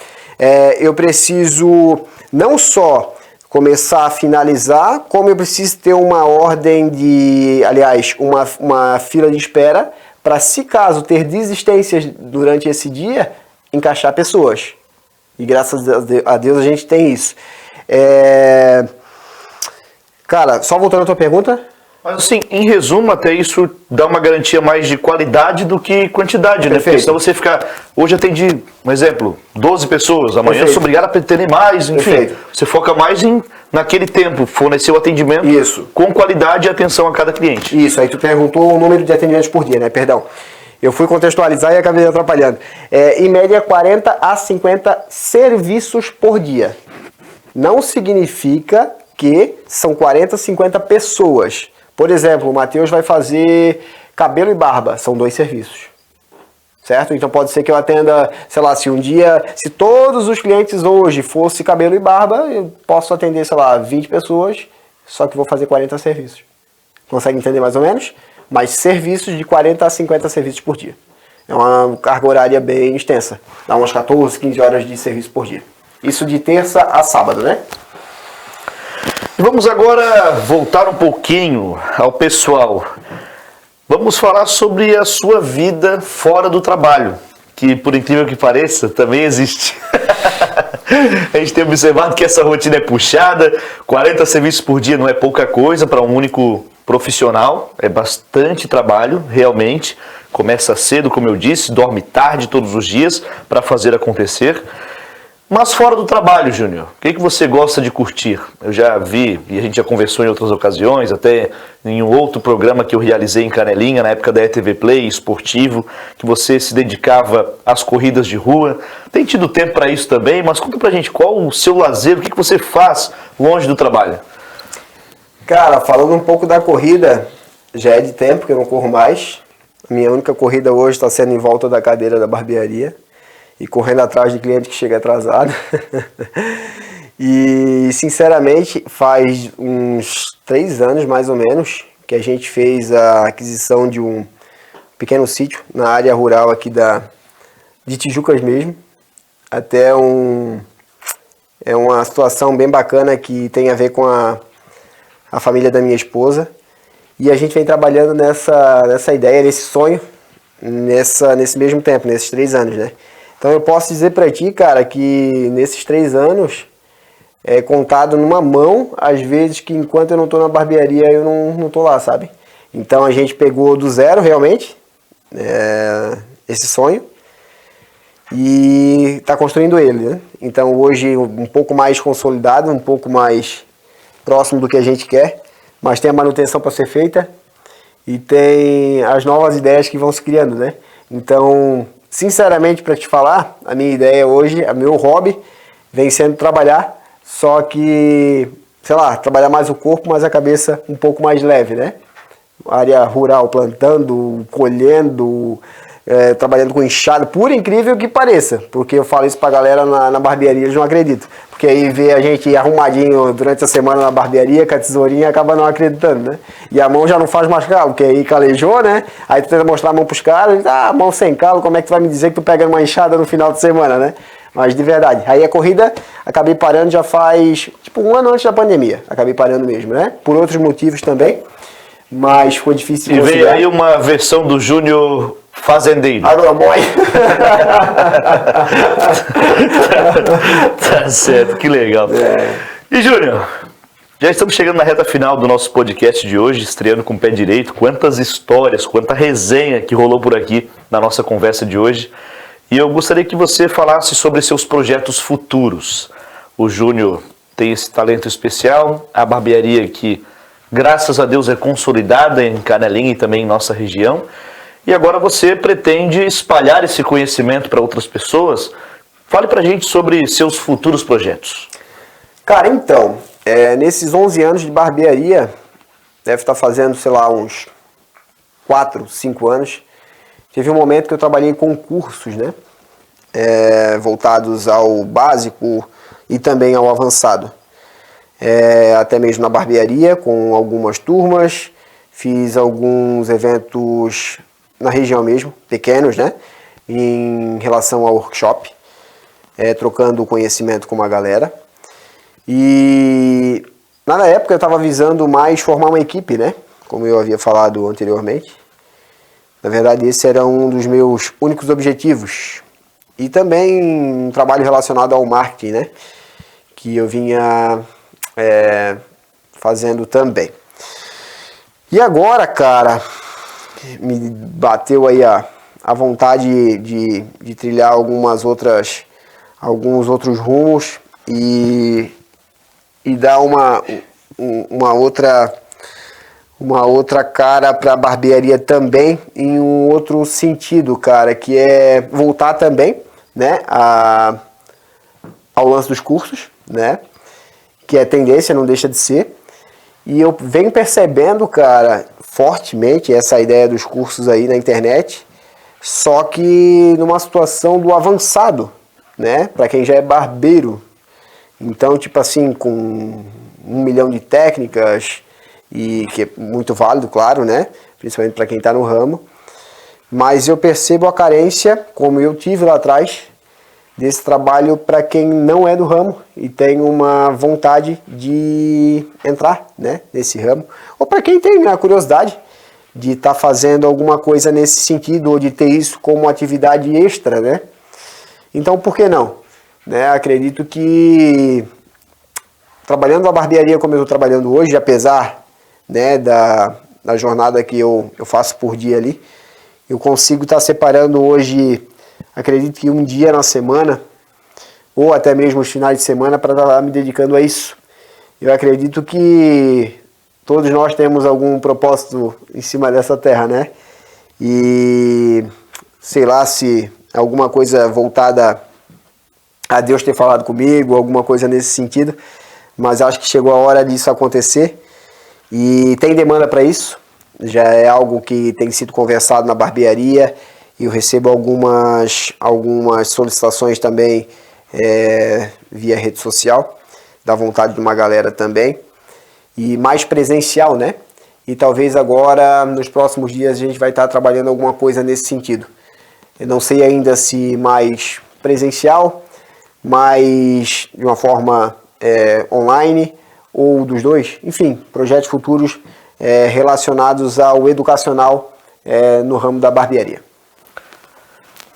[SPEAKER 2] Eu preciso não só começar a finalizar, como eu preciso ter uma ordem de, aliás, uma fila de espera para, se caso ter desistências durante esse dia, encaixar pessoas. E graças a Deus a gente tem isso. Cara, só voltando à tua pergunta.
[SPEAKER 1] Mas assim, em resumo, até isso dá uma garantia mais de qualidade do que quantidade, né? Porque senão você ficar... Hoje atendi, um exemplo, 12 pessoas, amanhã eu sou obrigado a atender mais, enfim. Você foca mais naquele tempo, fornecer o atendimento com qualidade e atenção a cada cliente.
[SPEAKER 2] Isso, aí tu perguntou o número de atendimentos por dia, né? Perdão. Eu fui contextualizar e acabei atrapalhando. Em média, 40 a 50 serviços por dia. Não significa que são 40 a 50 pessoas. Por exemplo, o Matheus vai fazer cabelo e barba, são 2 serviços, certo? Então pode ser que eu atenda, sei lá, se todos os clientes hoje fosse cabelo e barba, eu posso atender, sei lá, 20 pessoas, só que vou fazer 40 serviços. Consegue entender mais ou menos? Mas serviços de 40 a 50 serviços por dia. É uma carga horária bem extensa, dá umas 14, 15 horas de serviço por dia. Isso de terça a sábado, né?
[SPEAKER 1] E vamos agora voltar um pouquinho ao pessoal. Vamos falar sobre a sua vida fora do trabalho. que, por incrível que pareça, também existe. A gente tem observado que essa rotina é puxada, 40 serviços por dia não é pouca coisa para um único profissional, é bastante trabalho, realmente. Começa cedo, como eu disse, dorme tarde todos os dias para fazer acontecer. Mas fora do trabalho, Júnior, o que você gosta de curtir? Eu já vi, e a gente já conversou em outras ocasiões, até em um outro programa que eu realizei em Canelinha, na época da ETV Play, esportivo, que você se dedicava às corridas de rua. Tem tido tempo para isso também, mas conta pra gente qual o seu lazer, o que você faz longe do trabalho?
[SPEAKER 2] Cara, falando um pouco da corrida, já é de tempo que eu não corro mais. A minha única corrida hoje está sendo em volta da cadeira da barbearia e correndo atrás de cliente que chega atrasado. E, sinceramente, faz uns 3 anos, mais ou menos, que a gente fez a aquisição de um pequeno sítio na área rural aqui de Tijucas mesmo. Até é uma situação bem bacana que tem a ver com a família da minha esposa. E a gente vem trabalhando nessa ideia, nesse sonho, nesse mesmo tempo, nesses 3 anos, né? Então eu posso dizer pra ti, cara, que nesses 3 anos é contado numa mão, às vezes que enquanto eu não tô na barbearia eu não tô lá, sabe? Então a gente pegou do zero realmente esse sonho e tá construindo ele, né? Então hoje um pouco mais consolidado, um pouco mais próximo do que a gente quer, mas tem a manutenção para ser feita e tem as novas ideias que vão se criando, né? Então, sinceramente, para te falar, a minha ideia hoje, o meu hobby, vem sendo trabalhar, só que, sei lá, trabalhar mais o corpo, mas a cabeça um pouco mais leve, né? Área rural, plantando, colhendo, trabalhando com enxada, por incrível que pareça, porque eu falo isso pra galera na barbearia, eles não acreditam. Porque aí vê a gente arrumadinho durante a semana na barbearia, com a tesourinha, e acaba não acreditando, né? E a mão já não faz mais calo, porque aí calejou, né? Aí tu tenta mostrar a mão pros caras, mão sem calo, como é que tu vai me dizer que tu pega uma enxada no final de semana, né? Mas de verdade, aí a corrida, acabei parando já faz, tipo, 1 ano antes da pandemia, acabei parando mesmo, né? Por outros motivos também, mas foi difícil de
[SPEAKER 1] conciliar. E veio aí uma versão do Júnior fazendeiro.
[SPEAKER 2] Agroboy.
[SPEAKER 1] Tá certo, que legal. E Júnior, já estamos chegando na reta final do nosso podcast de hoje, estreando com o pé direito. Quantas histórias, quanta resenha que rolou por aqui na nossa conversa de hoje. E eu gostaria que você falasse sobre seus projetos futuros. O Júnior tem esse talento especial, a barbearia que, graças a Deus, é consolidada em Canelinha e também em nossa região. E agora você pretende espalhar esse conhecimento para outras pessoas. Fale pra gente sobre seus futuros projetos.
[SPEAKER 2] Cara, então, nesses 11 anos de barbearia, deve estar fazendo, sei lá, uns 4, 5 anos, teve um momento que eu trabalhei com cursos, né? Voltados ao básico e também ao avançado. Até mesmo na barbearia, com algumas turmas, fiz alguns eventos na região mesmo, pequenos, né? Em relação ao workshop, trocando conhecimento com uma galera. E na época eu estava visando mais formar uma equipe, né? Como eu havia falado anteriormente. Na verdade, esse era um dos meus únicos objetivos. E também um trabalho relacionado ao marketing, né? Que eu vinha fazendo também. E agora, cara, me bateu aí a vontade de trilhar alguns outros rumos e dar uma outra cara para a barbearia também, em um outro sentido, cara, que é voltar também, né, ao lance dos cursos, né, que é tendência, não deixa de ser. E eu venho percebendo, cara, fortemente essa ideia dos cursos aí na internet, só que numa situação do avançado, né, para quem já é barbeiro. Então, tipo assim, com 1 milhão de técnicas, e que é muito válido, claro, né? Principalmente para quem está no ramo. Mas eu percebo a carência, como eu tive lá atrás, desse trabalho para quem não é do ramo e tem uma vontade de entrar, né, nesse ramo. Ou para quem tem a curiosidade de estar fazendo alguma coisa nesse sentido, ou de ter isso como atividade extra, né? Então, por que não? Né? Acredito que trabalhando na barbearia como eu estou trabalhando hoje, apesar, né, da jornada que eu faço por dia ali, eu consigo estar separando hoje, acredito que um dia na semana, ou até mesmo os finais de semana, para estar me dedicando a isso. Eu acredito que todos nós temos algum propósito em cima dessa terra, né? E sei lá se alguma coisa voltada a Deus ter falado comigo, alguma coisa nesse sentido, mas acho que chegou a hora disso acontecer e tem demanda para isso. Já é algo que tem sido conversado na barbearia e eu recebo algumas solicitações também via rede social, da vontade de uma galera também, e mais presencial, né? E talvez agora, nos próximos dias, a gente vai estar trabalhando alguma coisa nesse sentido. Eu não sei ainda se mais presencial, mas de uma forma online, ou dos dois. Enfim, projetos futuros relacionados ao educacional no ramo da barbearia.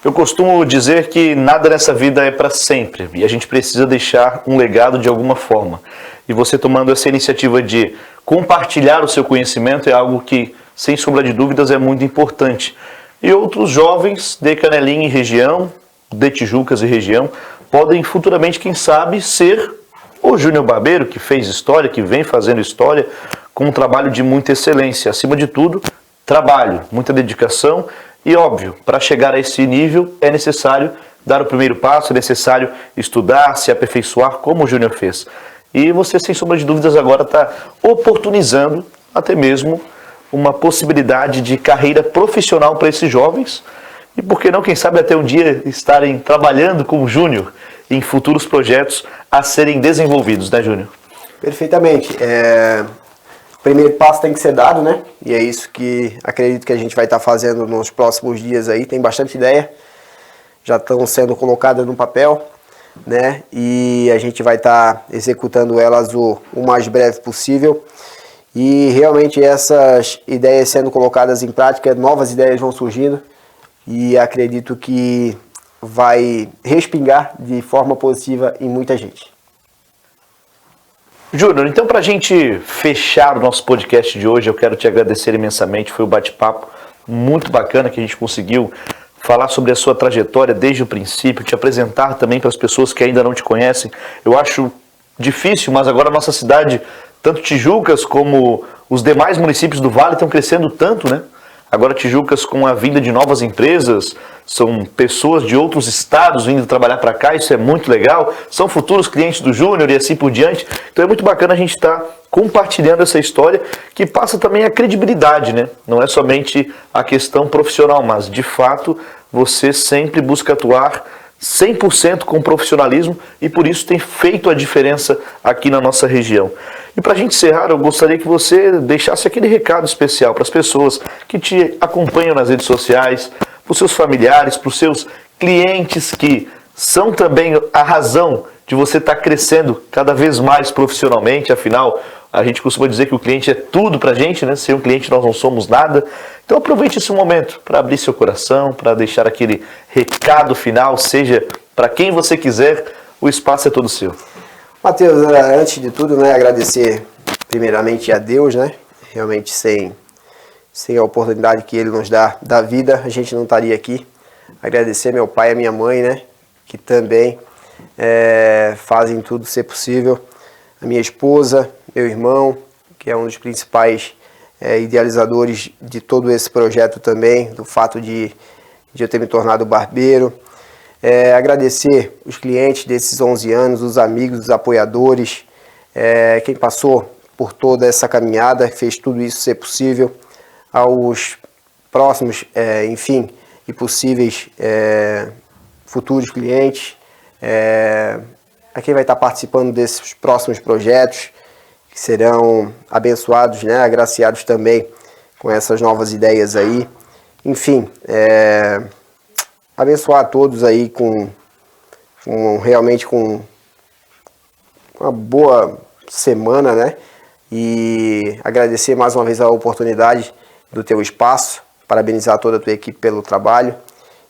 [SPEAKER 1] Eu costumo dizer que nada nessa vida é para sempre e a gente precisa deixar um legado de alguma forma. E você tomando essa iniciativa de compartilhar o seu conhecimento é algo que, sem sombra de dúvidas, é muito importante. E outros jovens de Canelinha e região, de Tijucas e região, podem futuramente, quem sabe, ser o Júnior Barbeiro, que fez história, que vem fazendo história, com um trabalho de muita excelência. Acima de tudo, trabalho, muita dedicação. E óbvio, para chegar a esse nível é necessário dar o primeiro passo, é necessário estudar, se aperfeiçoar, como o Júnior fez. E você, sem sombra de dúvidas, agora está oportunizando até mesmo uma possibilidade de carreira profissional para esses jovens. E por que não, quem sabe, até um dia estarem trabalhando com o Júnior em futuros projetos a serem desenvolvidos, né, Júnior?
[SPEAKER 2] Perfeitamente. O primeiro passo tem que ser dado, né? E é isso que acredito que a gente vai estar fazendo nos próximos dias aí. Tem bastante ideia, já estão sendo colocadas no papel, né? E a gente vai estar executando elas o mais breve possível. E realmente essas ideias sendo colocadas em prática, novas ideias vão surgindo e acredito que vai respingar de forma positiva em muita gente.
[SPEAKER 1] Júnior, então para a gente fechar o nosso podcast de hoje, eu quero te agradecer imensamente, foi um bate-papo muito bacana que a gente conseguiu falar sobre a sua trajetória desde o princípio, te apresentar também para as pessoas que ainda não te conhecem. Eu acho difícil, mas agora a nossa cidade, tanto Tijucas como os demais municípios do Vale estão crescendo tanto, né? Agora Tijucas, com a vinda de novas empresas, são pessoas de outros estados vindo trabalhar para cá, isso é muito legal, são futuros clientes do Júnior e assim por diante. Então é muito bacana a gente estar compartilhando essa história que passa também a credibilidade, né? Não é somente a questão profissional, mas de fato você sempre busca atuar 100% com profissionalismo e por isso tem feito a diferença aqui na nossa região. E para a gente encerrar, eu gostaria que você deixasse aquele recado especial para as pessoas que te acompanham nas redes sociais, para os seus familiares, para os seus clientes que são também a razão de você estar crescendo cada vez mais profissionalmente. Afinal, a gente costuma dizer que o cliente é tudo para a gente, né? Sem um cliente nós não somos nada. Então aproveite esse momento para abrir seu coração, para deixar aquele recado final, seja para quem você quiser, o espaço é todo seu.
[SPEAKER 2] Matheus, antes de tudo, né, agradecer primeiramente a Deus, né? Realmente sem a oportunidade que Ele nos dá da vida, a gente não estaria aqui. Agradecer meu pai e a minha mãe, né? Que também fazem tudo ser possível. A minha esposa, meu irmão, que é um dos principais idealizadores de todo esse projeto também, do fato de eu ter me tornado barbeiro. Agradecer os clientes desses 11 anos, os amigos, os apoiadores, quem passou por toda essa caminhada, fez tudo isso ser possível, aos próximos, enfim, e possíveis futuros clientes, a quem vai estar participando desses próximos projetos, que serão abençoados, né, agraciados também com essas novas ideias aí. Enfim, abençoar a todos aí realmente com uma boa semana, né? E agradecer mais uma vez a oportunidade do teu espaço, parabenizar toda a tua equipe pelo trabalho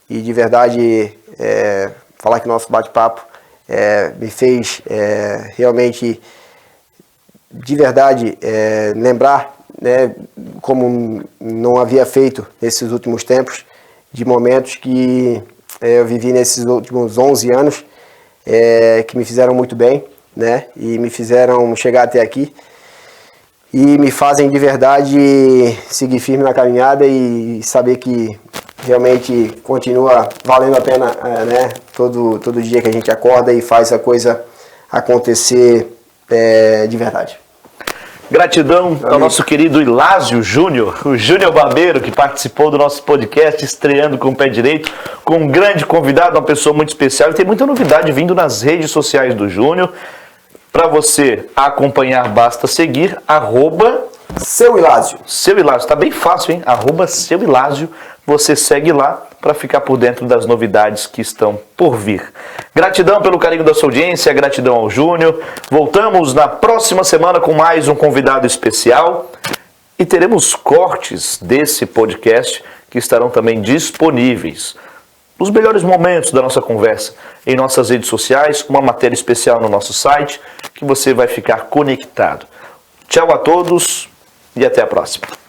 [SPEAKER 2] e de verdade falar que o nosso bate-papo me fez realmente, de verdade, lembrar, né, como não havia feito nesses últimos tempos, de momentos que eu vivi nesses últimos 11 anos, que me fizeram muito bem, né, e me fizeram chegar até aqui e me fazem de verdade seguir firme na caminhada e saber que realmente continua valendo a pena, né, todo dia que a gente acorda e faz a coisa acontecer de verdade.
[SPEAKER 1] Gratidão ao nosso querido Ilásio Júnior, o Júnior Barbeiro, que participou do nosso podcast, estreando com o pé direito, com um grande convidado, uma pessoa muito especial. E tem muita novidade vindo nas redes sociais do Júnior. Para você acompanhar, basta seguir,
[SPEAKER 2] Seu Ilásio.
[SPEAKER 1] Seu Ilásio, tá bem fácil, hein? Seu Ilásio, você segue lá para ficar por dentro das novidades que estão por vir. Gratidão pelo carinho da sua audiência, gratidão ao Júnior. Voltamos na próxima semana com mais um convidado especial e teremos cortes desse podcast que estarão também disponíveis. Os melhores momentos da nossa conversa em nossas redes sociais, uma matéria especial no nosso site que você vai ficar conectado. Tchau a todos e até a próxima.